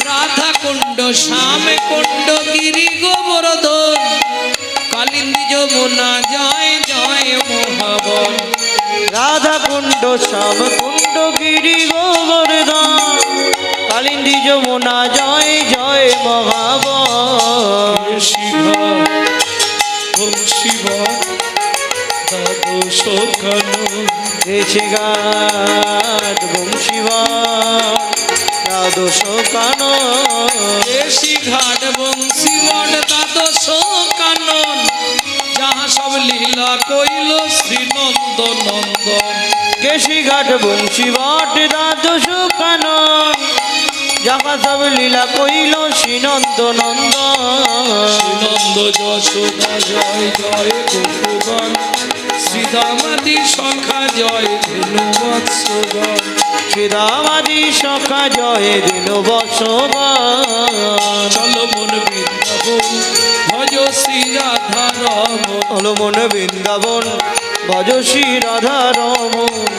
রাধা কুণ্ড শ্যাম কুণ্ড গিরি গোবর্ধন কালিন্দী যমুনা জয় জয় মহাবন রাধা কুণ্ড শ্যাম কুণ্ড গিরি গোবর্ধন কালিন্দী যমুনা জয় জয় মহাবন শিবা ওম শিবা দ্বাদশ কানন দেশে গাত বংশীবা দ্বাদশ কানন দেশি ঘাট বংশী বট দ্বাদশ কানন যাহা সব লীলা কইল শ্রী নন্দ নন্দন কেশি ঘাট বংশী বট দ্বাদশ কানন যাহা সব লীলা কইল শ্রীনন্দ নন্দন নন্দ যশোদা জয় জয় গোপগণ শ্রীদামাদি সখা জয় ধেনু বৎসগণ শ্রীদামাদি সখা জয় দিন বৎসগণ চলো মন বৃন্দাবন ভজ শ্রী রাধা রমন হলো মন বৃন্দাবন ভজ শ্রী রাধা রমন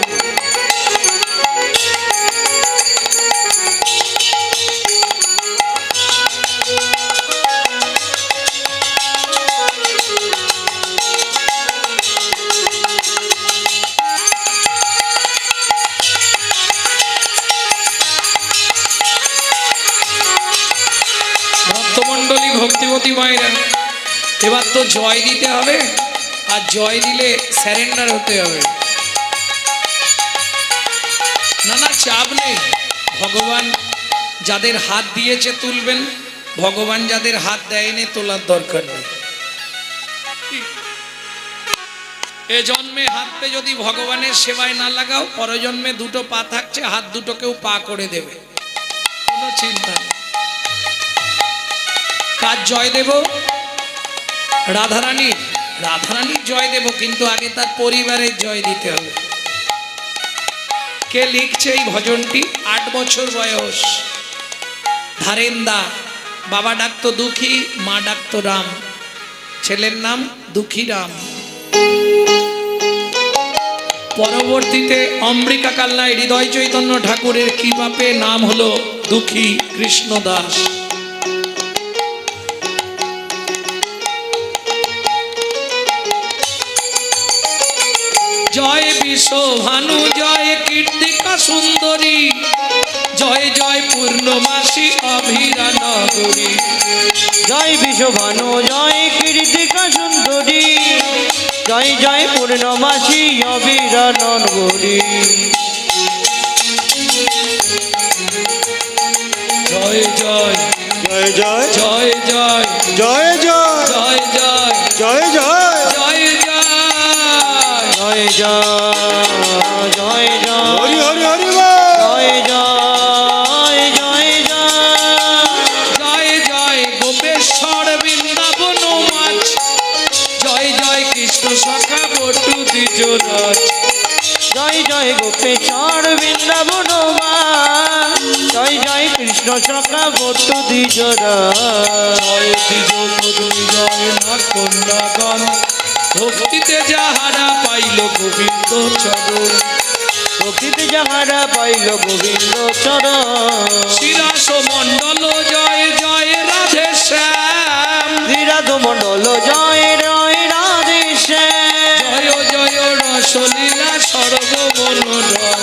তো জয় দিতে হবে, আর জয় দিলে স্যারেন্ডার হতে হবে। না না, চাপ নেই। ভগবান যাদের হাত দিয়েছে তুলবেন, ভগবান যাদের হাত দেয়নি তোলার দরকার নেই। এ জন্মে হাতটা যদি ভগবানের সেবায় না লাগাও, পরজন্মে দুটো পা থাকছে, হাত দুটোকেও পা করে দেবে, কোনো চিন্তা নেই। কার জয় দেব? রাধারানীর। রাধারানীর জয় দেব, কিন্তু আগে তার পরিবারের জয় দিতে হবে। কে লিখছে এই ভজনটি? 8 বছর বয়স, ধারেন্দা। বাবা ডাকতো দুঃখী, মা ডাকতো রাম, ছেলের নাম দুঃখী রাম। পরবর্তীতে অম্বিকা কালনায় হৃদয় চৈতন্য ঠাকুরের কৃপাপে নাম হলো দুঃখী কৃষ্ণ দাস। জয় বিশ্ব ভানু, জয় কীর্তিকা সুন্দরী, জয় জয় পূর্ণমাসী অভিরা নগরী। জয় বিশ্বভানু, জয় কীর্তিকা সুন্দরী, জয় জয় পূর্ণমাসী অবিরা নগরী। জয় জয় জয় জয় জয় জয় জয় জয় জয় জয় জয় জয় জয় জয় জয় জয় জয় হরি জয় হরি হরি বল। জয় জয় জয় জয় জয় জয় গোপেশ্বর বৃন্দাবন মাছ, জয় জয় কৃষ্ণ সখা বটু দ্বিজরাজ। জয় জয় গোপেশ্বর বৃন্দাবন মা, জয় জয় কৃষ্ণ সখা বটু দ্বিজরা। জয় দ্বিজ পদুনি জয় না কন্যাগণ, ভক্তিতে যাহারা পাইল গোবিন্দ চরণ। প্রকৃতি যাহারা পাইল গোবিন্দ চরণ। শিরাস মণ্ডল জয় জয় রাধে শ্যাম, শ্রীরাধ মণ্ডল জয় জয় রাধে শ্যাম। জয় জয় রসলীলা সর্বমনোরম,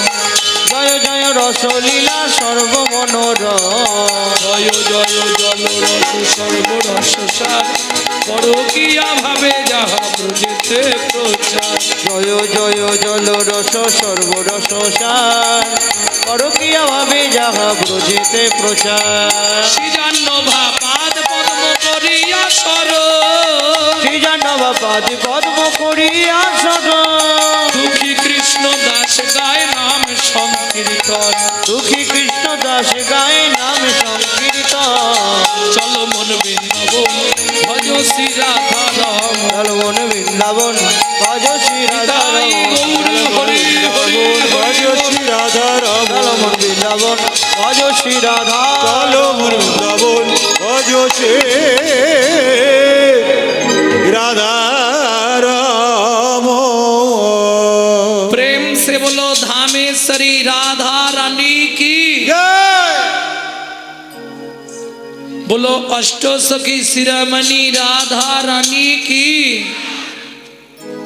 জয় জয় রসলীলা সর্বমনোরম। জয় জয় জল রস সর্বরস সার, পরকিয়া ভাবে যাহা ব্রজেতে প্রচার। জয় জয় জল রস সর্বরস সার, পরকীয়া ভাবে যাহা ব্রজেতে প্রচার। শ্রীজান্ন ভাপাদ পদ্ম করিয়া সর, শ্রীজানবা পাদ পদ্ম করিয়া সর। দুঃখী কৃষ্ণ দাস গায় নাম সংকীর্তন। দুঃখী কৃষ্ণ দাস গায়ে নাম সংকীর্তন। চলো মন বৃন্দাবন ভজ শ্রী রাধা রাম। চলমন বৃন্দাবন ভজ শ্রী রাধা তাই গৌরী হরি হরি ভজ শ্রী রাধা রাম। চলমন বৃন্দাবন ভজ শ্রী রাধা। চলো বৃন্দাবন ভজ শ্রী রাধা রাম। प्रेम से बोलो धामेश्वरी राधा रानी की, জয় बोलो अष्टो सखी शिरोमणि राधा रानी की,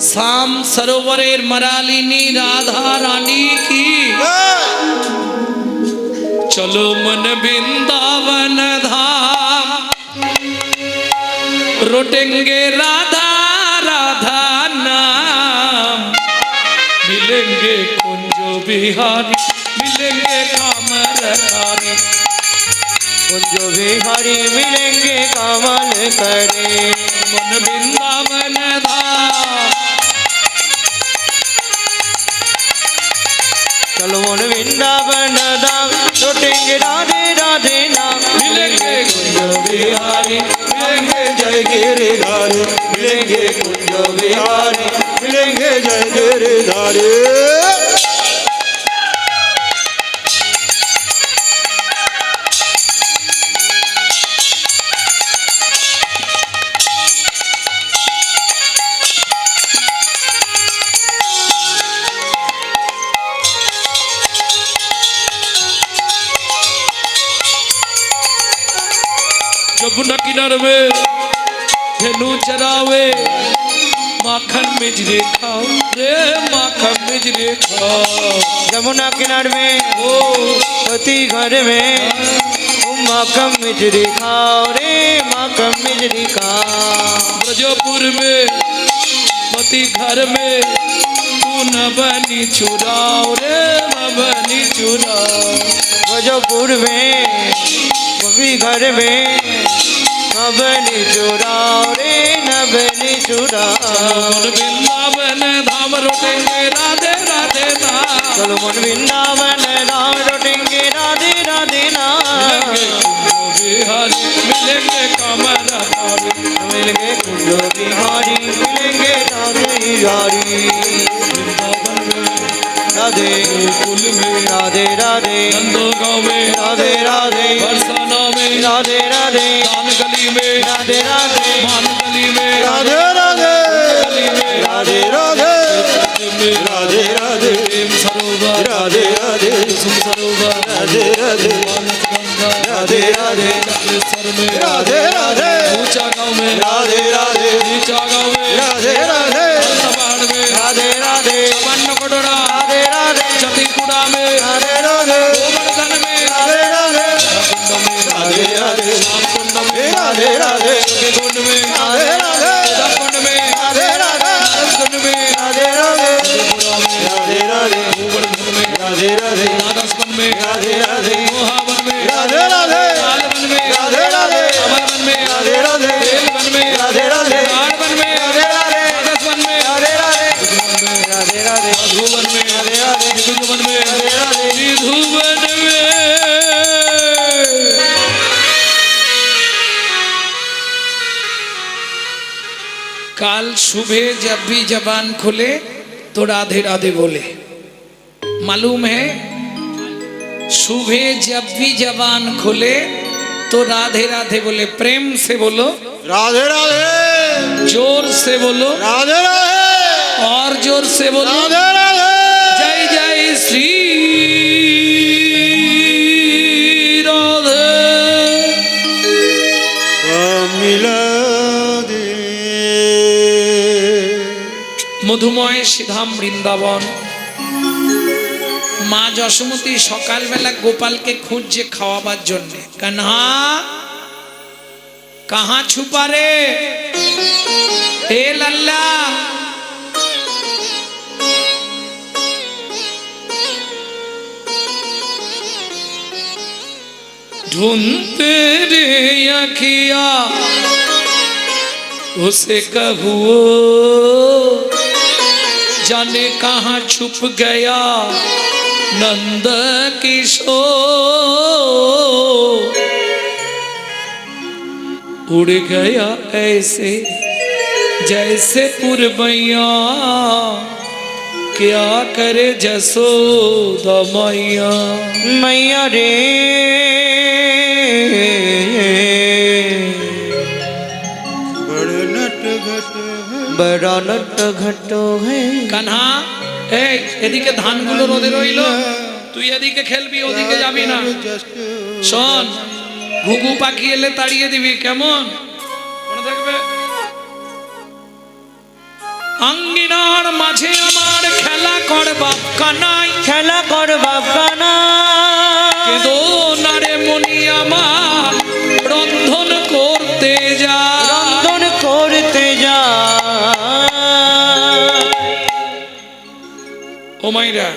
शाम सरोवरेर मरालिनी राधा रानी की। জয় चलो मन वृंदावन धाम, रोटेंगे राधा राधा नाम। मिलेंगे कुंज बिहारी, मिलेंगे कामरकारी। कुंज बिहारी मिलेंगे कमल करे। मन वृंदावन धाम, चलो मन वृंदावन धाम, लौटेंगे राधे राधे नाम। मिलेंगे कुंज बिहारी, मिलेंगे जय गिरिधारी मिलेंगे कुंज बिहारी मिलेंगे जय गिरिधारी। जमुना किनारे में धेनु चरावे, माखन मिजरे खाओ रे, माखन मिजरे खाओ। यमुना किनारे में ओ पति घर में कुंभ माखन मिश्री खाओ रे माखन मिश्री खाओ ब्रजपुर में पति घर में तू न बनी चुराओ रे न बनी चुराओ ब्रजपुर में कभी घर में नबनी चुराओ रे नबनी चुराओ मन वृंदावन धाम रोटेंगे राधे राधे नाम चलो मन वृंदावन राम रोटेंगे राधे राधे नाम बिहारी मिलेंगे कमरधारी मिलेंगे कुंजो बिहारी मिलेंगे राधे बिहारी वृंदावन में राधे कुल में राधे राधे नंदो गाँव में राधे राधे बरसाना में राधे राधे दान गली में राधे राधे मान गली में राधे राधे गली में राधे राधे में राधे राधे प्रेम सरोवर राधे राधे कुसुम सरोवर राधे राधे मानस गंगा राधे राधे जगलेश्वर में राधे राधे ऊंचा गाँव में राधे राधे नीचा गाँव में राधे राधे पहाड़ में राधे राधे चवन्न कोडोरा राधे राधे चतीकुड़ा में राधे राधे गोवर्धन में राधे राधे कुंड में राधे राधे रामकुंड में राधे राधे कुंड में राधे राधे कुंड में राधे राधे कुंड में राधे राधे त्रिपुरा में राधे राधे गोवर्धन में राधे राधे नादस्वन में राधे राधे मोहावन में राधे राधे लालवन में राधे राधे अमरवन में राधे राधे बेलवन में राधे राधे नारवन में राधे राधे नादस्वन में राधे राधे राधे राधे मधुवन में राधे राधे निधुवन में राधे राधे निधुवन में काल सुबह जब भी जबान खुले तो राधे राधे बोले। मालूम है सुबह जब भी जबान खुले तो राधे राधे बोले। प्रेम से बोलो, राधे राधे जोर से बोलो, राधे राधे और जोर से बोलो। राधे राधे जय जय श्री राधे। मिला दे মধুময় সিধাম বৃন্দাবন। মা যশোমতী সকালবেলা গোপালকে খুঁজছে খাওয়াবার জন্য। কাन्हा कहाँ छुपा रे हे लल्ला। ढूंढते रे अखिया उसे कहू जाने कहाँ छुप गया नंद किशोर। उड़ गया ऐसे जैसे पुरबैया क्या करे जसोदा मैया। मैया रे बड़ नट घट बड़ा नट घटो है কাन्হা এই এদিকে ধানগুলো রোদে রইলো, তুই এদিকে খেলবি ওদিকে যাবি না। শোন, ঘুঘু পাখি এলে তাড়িয়ে দিবি, কেমন মনে থাকবে। আঙ্গিনার মাঝে আমার খেলা কর বাপ কানাই, খেলা কর বাবানা কেঁদো না রে মনি আমার রন্ধন করতে যা। রন্ধন করতে যা ও মাইরা,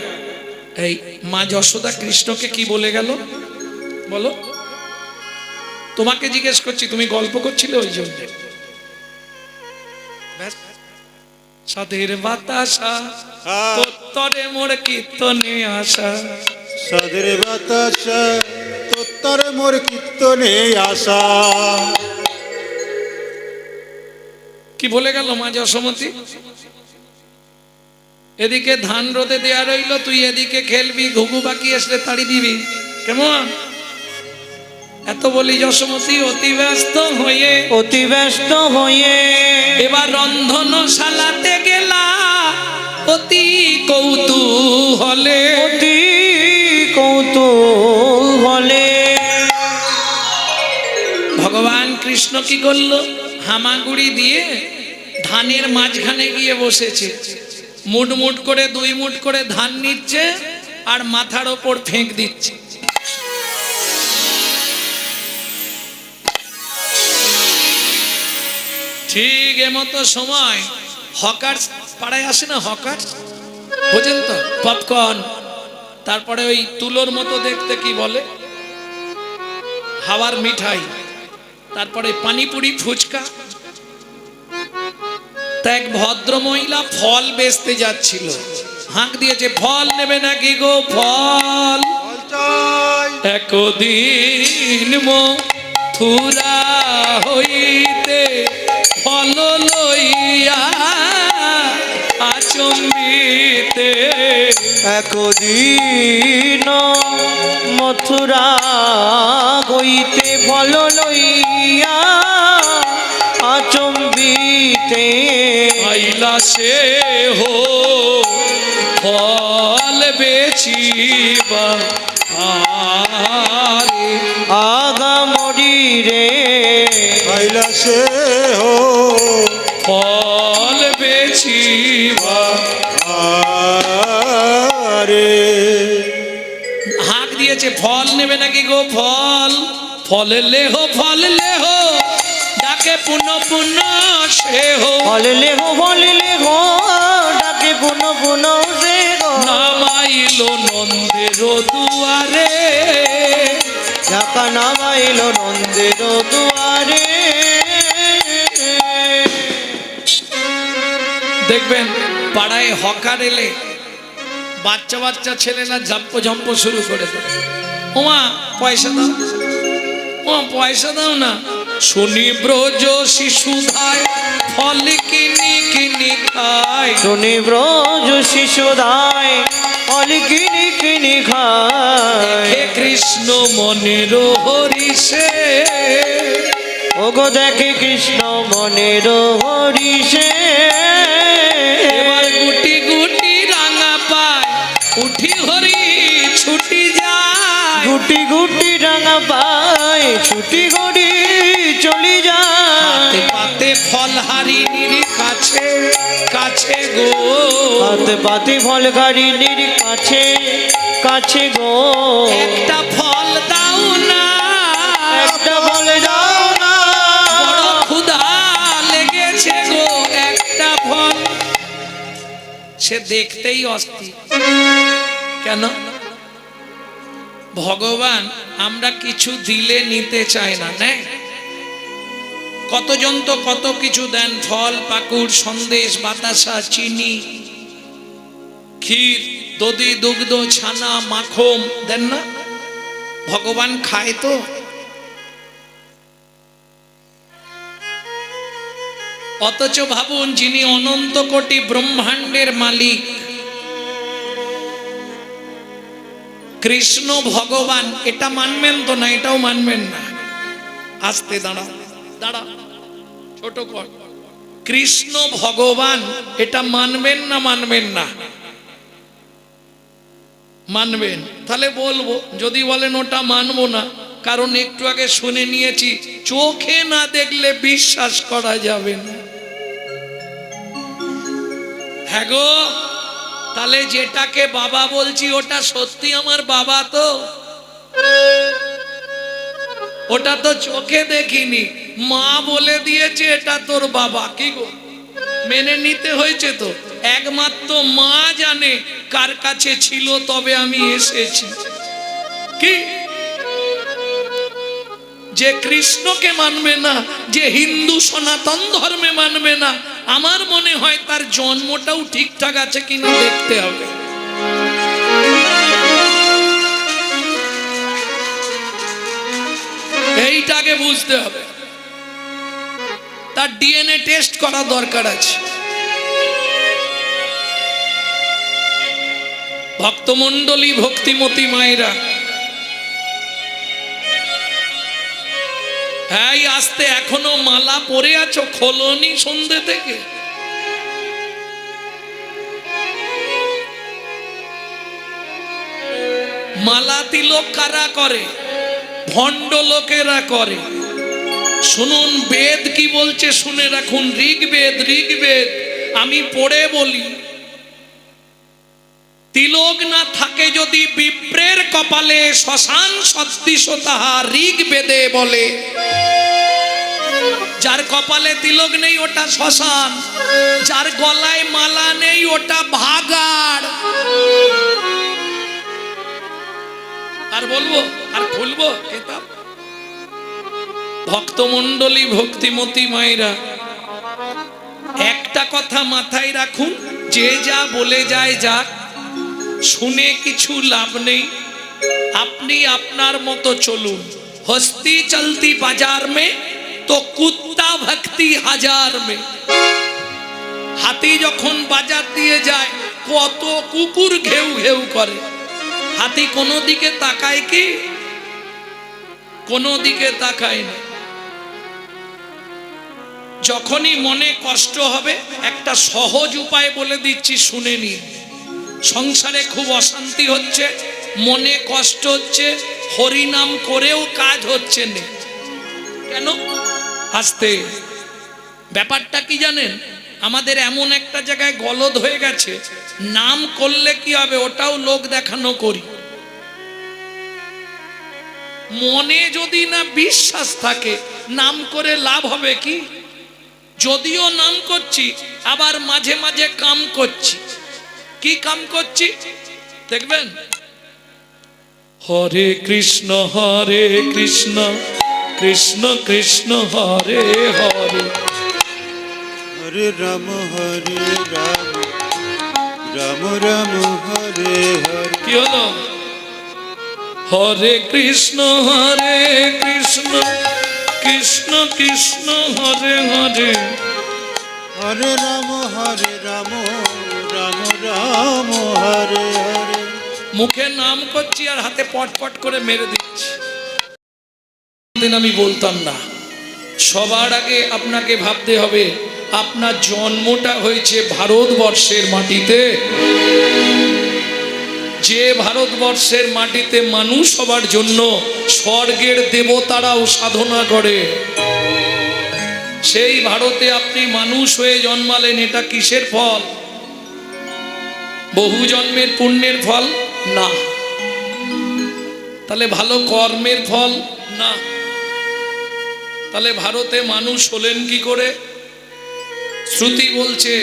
এই মা যশোদা কৃষ্ণকে কি বলে গেল বলো? তোমাকে জিজ্ঞেস করছি, তুমি গল্প করছিলে ওই জন্য। সাধের বাতাসা তোরে মোর কীর্তনে আসা। সাদের বাতাস তোর মোর কীর্তনে আসা। কি বলে গেল মা যশোমতী? এদিকে ধান রোদে দেয়া রইল, তুই এদিকে খেলবি, ঘুঘু পাখি আসলে তাড়ি দিবি, কেমন? এত বলি যশোমতী অতি ব্যস্ত হয়ে অতি ব্যস্ত হয়ে এবার রন্ধনশালাতে গেলা অতি কৌতূহলে। অতি কৌতূহলে ভগবান কৃষ্ণ কি করলো? হামাগুড়ি দিয়ে ধানের মাঝখানে গিয়ে বসেছে। মুট মুট করে 2 মুঠ করে ধান নিচ্ছে আর মাথার ওপর ফেঁক দিচ্ছে। ঠিক এমতো সময় হকার পাড়ায় আসে না, হকার বুঝেন তো, পপকর্ন, তারপরে ওই তুলোর মতো দেখতে কি বলে, হাওয়ার মিঠাই, তারপরে পানিপুরি, ফুচকা। তা এক ভদ্র মহিলা ফল বেচতে যাচ্ছিল, হাঁক দিয়েছে, ফল নেবে নাকি গো, ফল। একদিন মথুরা হইতে ফল লইয়া আচম্বিতে। একদিন মথুরা হইতে ফল লইয়া আচম্বিতে আইলা সে হো ফল বেচিবা আরে আগামরি রে আইলা সে হো ফল বেচিবা। আরে হাঁক দিয়েছে, ফল নেবে নাকি গো, ফল। ফল লেহো, ফল লেহো, ডাকে পুনঃ পুনঃ সে হো। ফল লেহো ডাকে পুন পুন সে গো। নামাইল নন্দের দুয়ারে, ঢাকা নামাইল নন্দের দুয়ারে। দেখবেন পাড়ায় হকার এলে বাচ্চা বাচ্চা ছেলেরা ঝম্প শুরু করে দেয়, ওমা পয়সা দাও, ওমা পয়সা দাও না। শুনি ব্রজ শিশুধায় ফল কিনি কিনি খায়, শুনি ব্রজ শিশুদায় ফল কিনি কিনি খায়। হে কৃষ্ণ মনের হরিষে, ওগো দেখে কৃষ্ণ মনের হরিষে। এবার গুটি গুটি রাঙা পায়, উঠি হরি ছুটি যায়। গুটি গুটি রাঙা পায়, ছুটি গড়ি চলি যায়। পাতে পাতে ফল হারিনির কাছে কাছে গো, পাতে পাতে ফল গাড়ির কাছে কাছে গো। একটা ফল দাও না, একটা ফল দাও না, বড় ক্ষুধা লেগেছে গো, একটা ফল। সে দেখতেই অস্থির। কেন? ভগবান আমরা কিছু দিলে নিতে চাই না, নেয়। কতজন তো কত কিছু দেন, ফল পাকুড়, সন্দেশ, বাতাসা, চিনি, ক্ষীর, দধি, দুগ্ধ, ছানা, মাখন দেন না? ভগবান খায় তো? অথচ ভাবুন, যিনি অনন্ত কোটি ব্রহ্মাণ্ডের মালিক কৃষ্ণ ভগবান, এটা মানবেন তো না? এটাও মানবেন না। আস্তে দাঁড়া দাঁড়া, ছোট কর। কৃষ্ণ ভগবান, এটা মানবেন না মানবেন না? মানবেন। তাহলে বলবো, যদি বলেন ওটা মানবো না, কারণ একটু আগে শুনে নিয়েছি চোখে না দেখলে বিশ্বাস করা যাবে না। হ্যাঁ গো, তাহলে যেটাকে বাবা বলছি ওটা সত্যি আমার বাবা তো? ওটা তো চোখে দেখিনি, মা বলে দিয়েছে এটা তোর বাবা, কি গো মেনে নিতে হয়েছে তো। একমাত্র মা জানে কার কাছে ছিল, তবে আমি এসেছি। কি যে কৃষ্ণকে মানবে না, যে হিন্দু সনাতন ধর্মে মানবে না, আমার মনে হয় তার জন্মটাও ঠিকঠাক আছে কিনা দেখতে হবে। এইটাকে বুঝতে হবে, তার ডিএনএ টেস্ট করা দরকার আছে। ভক্তমণ্ডলী, ভক্তিমতী মায়েরা, হ্যাঁ আসতে এখনো মালা পরে আছো, খোলনি সন্ধে থেকে? মালা তিলক কারা করে? ভণ্ড লোকেরা করে। শুনুন বেদ কি বলছে, শুনে রাখুন। ঋগ্বেদ, ঋগ্বেদ আমি পড়ে বলি। তিলক না থাকে যদি বিপ্রের কপালে, শ্মশান সদৃশ তাহা ঋগ্বেদে বলে। যার কপালে তিলক নেই ওটা শ্মশান, যার গলায় মালা নেই ওটা ভাগাড়। আর বলবো আর খুলবো কেতাব? ভক্তমণ্ডলী ভক্তিমতী মায়েরা, একটা কথা মাথায় রাখুন, যে যা বলে যায় যাক, শুনে কিছু লাভ নেই। আপনি আপনার মতো চলুন। হস্তি চলতি বাজার মে তো কুত্তা ভক্তি হাজার মে। হাতি যখন বাজার দিয়ে যায় কত কুকুর ঘেউ ঘেউ করে। হাতি কোনো দিকে তাকায় কি? কোনো দিকে তাকায় না। যখনই মনে কষ্ট হবে, একটা সহজ উপায় বলে দিচ্ছি, শুনে নিন। সংসারে খুব অশান্তি হচ্ছে, মনে কষ্ট হচ্ছে, হরিনাম করেও কাজ হচ্ছে না। কেন? আস্তে। ব্যাপারটা কি জানেন? আমাদের এমন একটা জায়গায় গলদ হয়ে গেছে, নাম করলে কি হবে ওটাও লোক দেখানো করি। মনে যদি না বিশ্বাস থাকে, নাম করে লাভ হবে কি? যদিও নাম করছি, আবার মাঝে মাঝে কাম করছি। কি কাম করছি দেখবেন? হরে কৃষ্ণ কৃষ্ণ কৃষ্ণ হরে হরে, হরে রাম রাম রাম হরে হরে। কি হলো? হরে কৃষ্ণ কৃষ্ণ কৃষ্ণ হরে হরে, হরে রাম রাম রাম হরে হরে। মুখে নাম করছি আর হাতে পটপট করে মেরে দিচ্ছি। আমি বলতাম না। সবার আগে আপনাকে ভাবতে হবে, আপনার জন্মটা হয়েছে ভারতবর্ষের মাটিতে। যে ভারতবর্ষের মাটিতে মানুষ হবার জন্য স্বর্গের দেবতারাও সাধনা করে, সেই ভারতে আপনি মানুষ হয়ে জন্মালেন। এটা কিসের ফল? বহু জন্মের পুণ্যের ফল না। তাহলে ভালো কর্মের ফল না। তাহলে ভারতে মানুষ হলেন কি করে? শ্রুতি বলছে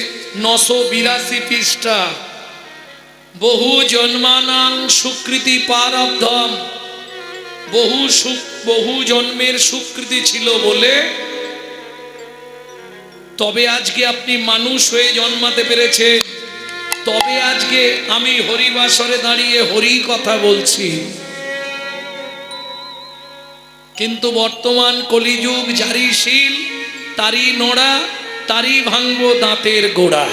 982 পৃষ্ঠা, বহু জন্মানাং সুকৃতি প্রারব্ধম। বহু জন্মের সুকৃতি ছিল বলে তবে আজকে আপনি মানুষ হয়ে জন্মাতে পেরেছে। তবে আজকে আমি হরিবাসরে দাঁড়িয়ে হরি কথা বলছি। কিন্তু বর্তমান কলিযুগ জারি শীল, তারই নোড়া, তারই ভাঙবো দাঁতের গোড়া।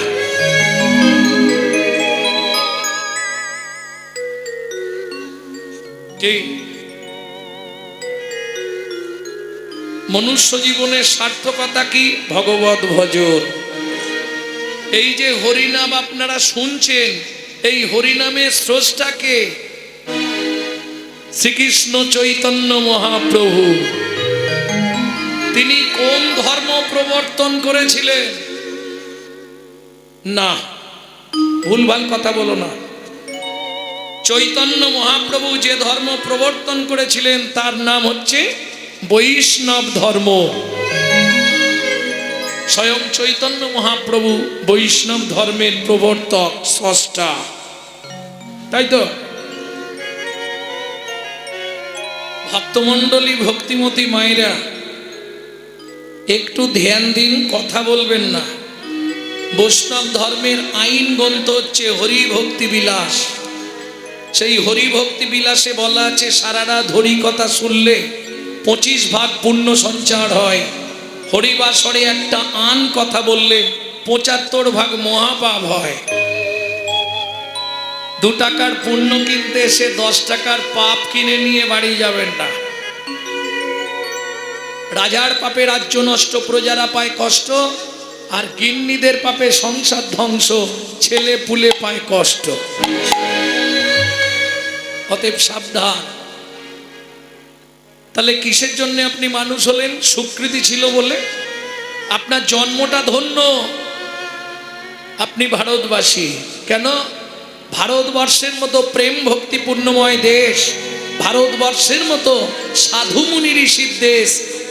মনুষ্য জীবনের সার্থকতা কি? ভগবত ভজন। এই যে হরিনাম আপনারা শুনছেন, এই হরিনামের স্রষ্টাকে শ্রীকৃষ্ণ চৈতন্য মহাপ্রভু। তিনি কোন ধর্ম প্রবর্তন করেছিলেন? না, ভুলভাল কথা বলো না। চৈতন্য মহাপ্রভু যে ধর্ম প্রবর্তন করেছিলেন তার নাম হচ্ছে বৈষ্ণব ধর্ম। স্বয়ং চৈতন্য মহাপ্রভু বৈষ্ণব ধর্মের প্রবর্তক, স্রষ্টা। তাই তো? ভক্তমণ্ডলী ভক্তিমতী মায়েরা, একটু ধ্যান দিন, কথা বলবেন না। বৈষ্ণব ধর্মের আইন গ্রন্থ হচ্ছে হরি ভক্তি বিলাস। সেই হরি ভক্তি বিলাসে বলা আছে, সারা রাত হরি কথা শুনলে 25 ভাগ পুণ্য সঞ্চার হয়। হরিবাসরে একটা আন কথা বললে 75 ভাগ মহাপাপ হয়। 2 টাকার পুণ্য কিনতে এসে 10 টাকার পাপ কিনে নিয়ে বাড়ি যাবেন না। রাজার পাপে রাজ্য নষ্ট, প্রজারা পায় কষ্ট, আর গিন্নিদের পাপে সংসার ধ্বংস, ছেলে পুলে পায় কষ্ট। অতএব সাবধান। তাহলে কিসের জন্য আপনি মানুষ হলেন? সুকৃতি ছিল বলে। আপনার জন্মটা ধন্য, আপনি ভারতবাসী। কেন? ভারতবর্ষের মতো প্রেম ভক্তিপূর্ণময় দেশ, ভারতবর্ষের মতো সাধু মুনি ঋষির দেশ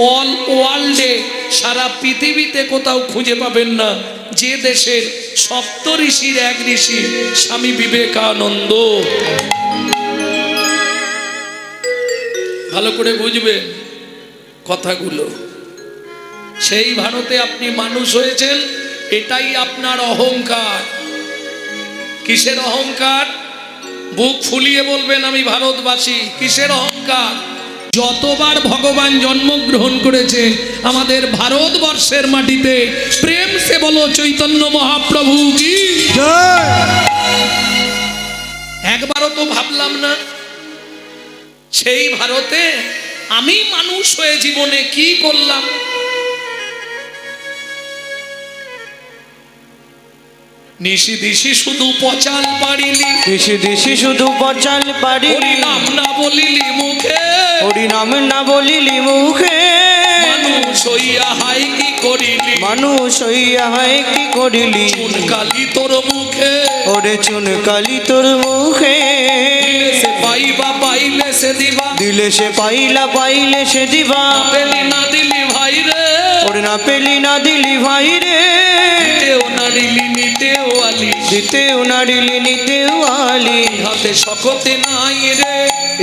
অল ওয়ার্ল্ডে সারা পৃথিবীতে কোথাও খুঁজে পাবেন না যে দেশের সপ্ত ঋষির এক ঋষি স্বামী বিবেকানন্দ। ভালো করে বুঝবেন কথাগুলো। সেই ভারতে আপনি মানুষ হয়েছেন, এটাই আপনার অহংকার। কিসের অহংকার? বুক ফুলিয়ে বলবেন আমি ভারতবাসী। কিসের অহংকার? যতবার ভগবান জন্মগ্রহণ করেছে আমাদের ভারতবর্ষের মাটিতে, প্রেম সে বলো চৈতন্য মহাপ্রভু কি জয়। একবারও তো ভাবলাম না সেই ভারতে আমি মানুষ হয়ে জীবনে কি করলাম? নিশি দিশি শুধু পচাল পারিলি, দিশি দিশি শুধু পচাল পারিলি, নাম না বলিলি মুখে, হরি নাম না বলিলি মুখে, মানুষ হইয়া হাই কি করিলি, মানুষ হইয়া হয় কি করিলি, চুন কালি তোর মুখে, ওরে চুন কালি তোর মুখে, দিলে সে পাইবা পাইলে সে দিবা, দিলে সে পাইলা পাইলে সে দিবা, পেলি না দিলি ভাই রে, ওরে না পেলি না দিলি ভাই রে, দিতেও না দিলি নিতেও আলি, দিতেও নাড়িলি নিতেও আলি, হাতে শকতে নাই রে,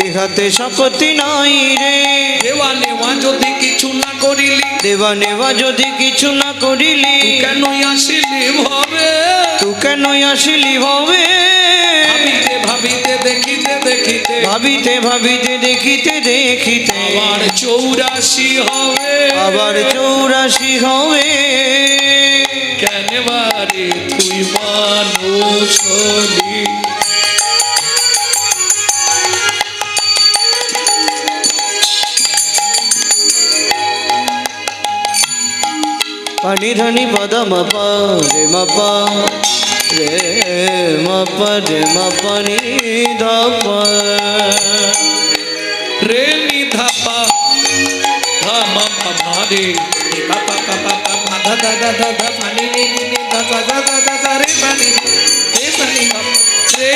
ইহাতে শক্তি নাই রে, দেওয়া নেওয়া যদি কিছু না করিলি, দেবা নেবা যদি কিছু না করিলি, কেন আসিলি ভবে, তু কেন আসিলি ভবে, ভাবিতে ভাবিতে দেখিতে দেখিতে ভাবিতে ভাবিতে দেখিতে দেখিতে আবার 84 হবে, আবার 84 হবে, কেন বারে তুই মানুষ হলি। পানি ধনি পদ মপ রে মপ রে মপ রে মপ নি ধপ রে নি ধাপা ধামা পামা রে পাপা পাপা পাপা ধা ধা ধা ধা ধা পানি নি নি নি ধা ধা ধা ধা ধা ধা রে পানি রে সানি রে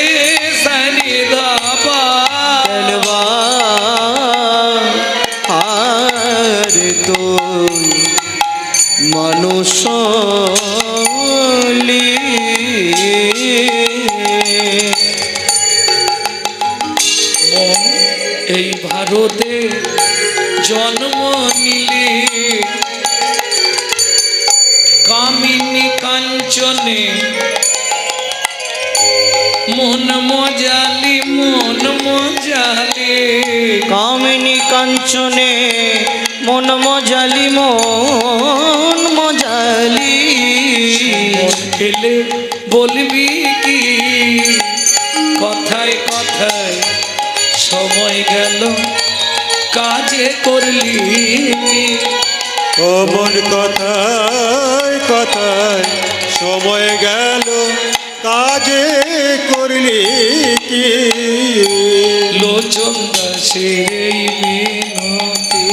সানি ধাপা চলবা আরে তুই মানুষ হলি। মন এই ভারতে জন্ম নিলে কামিনী কাঞ্চনে মন মজালি মন মজালি, কামিনী কাঞ্চনে মন মজালি মন মজালি, মন খেলে বলবি কি কথায় কথায় সময় গেল কাজে করলি কি, অমন কথায় কথায় সময় গেল কাজে করলি কি, লোচন দাসের এই মিনতি।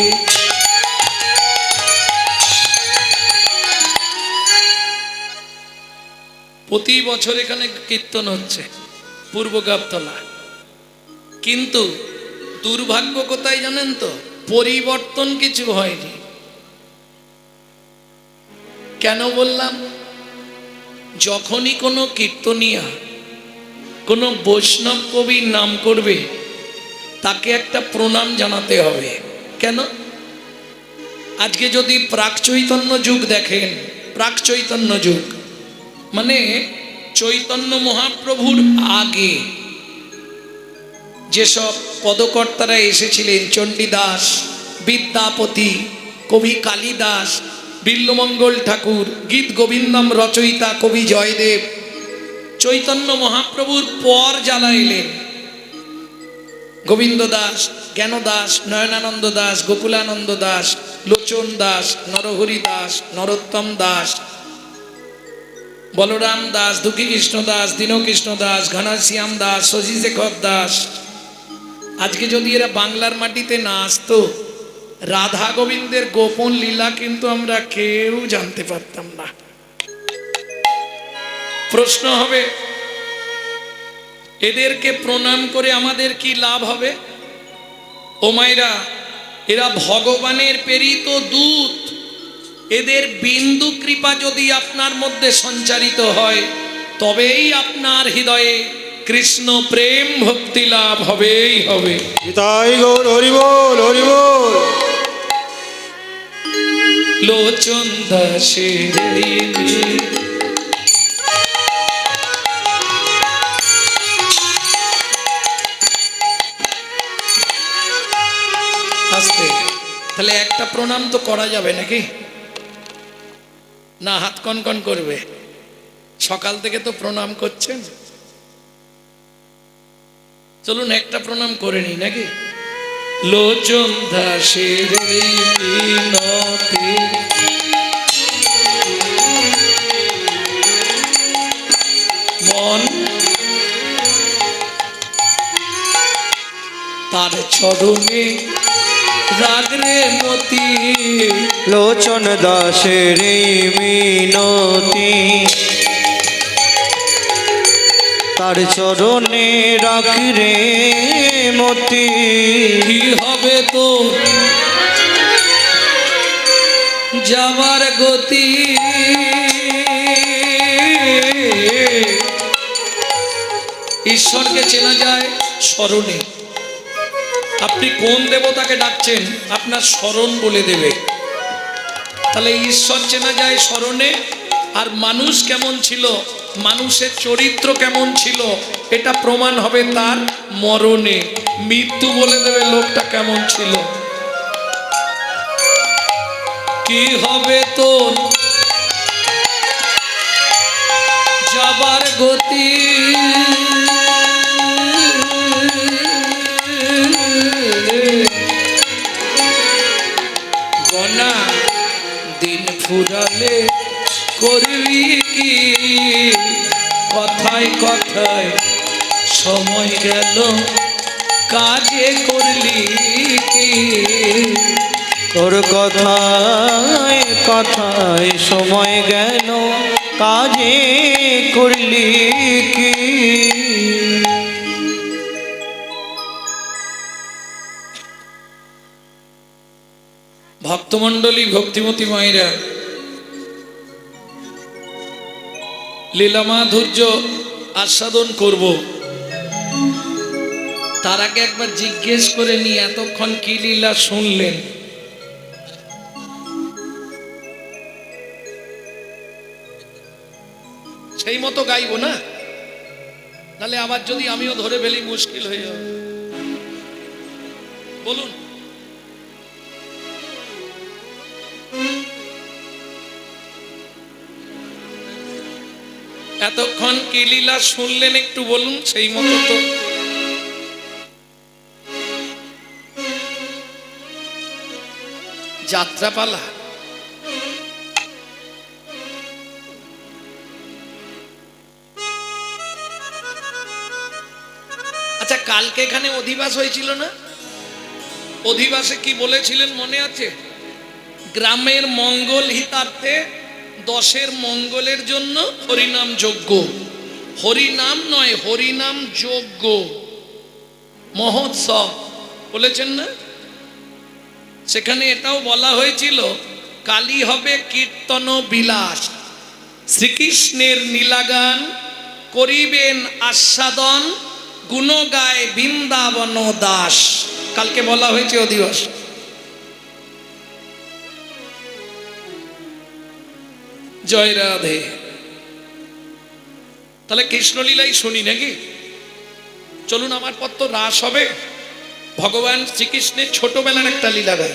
প্রতি বছর এখানে কীর্তন হচ্ছে পূর্ব গাবতলা, কিন্তু দুর্ভাগ্য কোথায় জানেন তো? পরিবর্তন কিছু হয়নি। কেন বললাম? যখনই কোনো কীর্তনিয়া কোনো বৈষ্ণব কবির নাম করবে তাকে একটা প্রণাম জানাতে হবে। কেন? আজকে যদি প্রাক চৈতন্য যুগ দেখেন, প্রাক চৈতন্য যুগ মানে চৈতন্য মহাপ্রভুর আগে যেসব পদকর্তারা এসেছিলেন, চণ্ডীদাস, বিদ্যাপতি, কবি কালিদাস, বিল্লমঙ্গল ঠাকুর, গীত গোবিন্দম রচয়িতা কবি জয়দেব, চৈতন্য মহাপ্রভুর পর যারা এলেন, গোবিন্দ দাস, জ্ঞান দাস, নয়নানন্দ দাস, গোকুলানন্দ দাস, লোচন দাস, নরহরি দাস, নরোত্তম দাস, বলরাম দাস, দুঃখী কৃষ্ণ দাস, দীনকৃষ্ণ দাস, ঘনশ্যাম দাস, শশী শেখর দাস, আজকে যদি এরা বাংলার মাটিতে না আসতো, রাধা গোবিন্দের গোপন লীলা কিন্তু আমরা কেউ জানতে পারতাম না। প্রশ্ন হবে, এদেরকে প্রণাম করে আমাদের কি লাভ হবে? ও মায়েরা, এরা ভগবানের প্রেরিত দূত। এদের বিন্দু কৃপা যদি আপনার মধ্যে সঞ্চারিত হয়, তবেই আপনার হৃদয়ে কৃষ্ণ প্রেম ভক্তি লাভ হবেই হবে। তাই গৌর হরি বল, হরি বল। লোচন দাসের এই মেয়ে। আস্তে, তাহলে একটা প্রণাম তো করা যাবে নাকি? না হাত কনকন করবে? সকাল থেকে তো প্রণাম করছেন, চলুন একটা প্রণাম করে নি নাকি? লোচন দাসের এই মিনতি, মন তার চরণে রাগরে মতি। লোচন দাসের মিনতি, তার চরণে রাখি রে মতি। কি হবে তো যাবার গতি, ঈশ্বরকে চেনা যায় স্মরণে। আপনি কোন দেবতাকে ডাকছেন আপনার স্মরণ বলে দেবে। তাহলে ঈশ্বর চেনা যায় স্মরণে। আর মানুষ কেমন ছিল, মানুষের চরিত্র কেমন ছিল, এটা প্রমাণ হবে তার মরণে। মৃত্যু বলে দেবে লোকটা কেমন ছিল। কি হবে তোর যাবার গতি, গনা দিন ফুরালে করবি কি, কথায় কথায় সময় গেল কাজে করলি কি। তোর কথায় কথায় সময় গেল কাজে করলি কি। ভক্তমণ্ডলী, ভক্তিমতী মায়েরা, লীলা মাধুর্য আস্বাদন করব, তার আগে একবার জিজ্ঞেস করে নি এতক্ষণ কি লীলা শুনলেন। সেই মতো গাইবো না, নাহলে আবার যদি আমিও ধরে ফেলি মুশকিল হয়ে যাবে। বলুন। এতক্ষণ কি লীলা শুনলেন একটু বলুন, সেই মতো তো। যাত্রাপালা, আচ্ছা কালকে এখানে অধিবাস হয়েছিল না? অধিবাসে কি বলেছিলেন মনে আছে? গ্রামের মঙ্গল হিতার্থে, দশের মঙ্গলের জন্য হরিনাম যজ্ঞ। হরিনাম নয়, হরিনাম যজ্ঞ মহোৎসব বলেছেন না? সেখানে এটাও বলা হয়েছিল কালী হবে কীর্তন বিলাস, শ্রীকৃষ্ণের নীলাগান করিবেন আস্বাদন, গুণ গায় বৃন্দাবন দাস। কালকে বলা হয়েছে অধিবাস। জয় রাধে। তাহলে কৃষ্ণলীলাই শুনি নাকি? চলুন, আমার পর তো রাস হবে। ভগবান শ্রীকৃষ্ণের ছোটবেলার একটা লীলা গাই।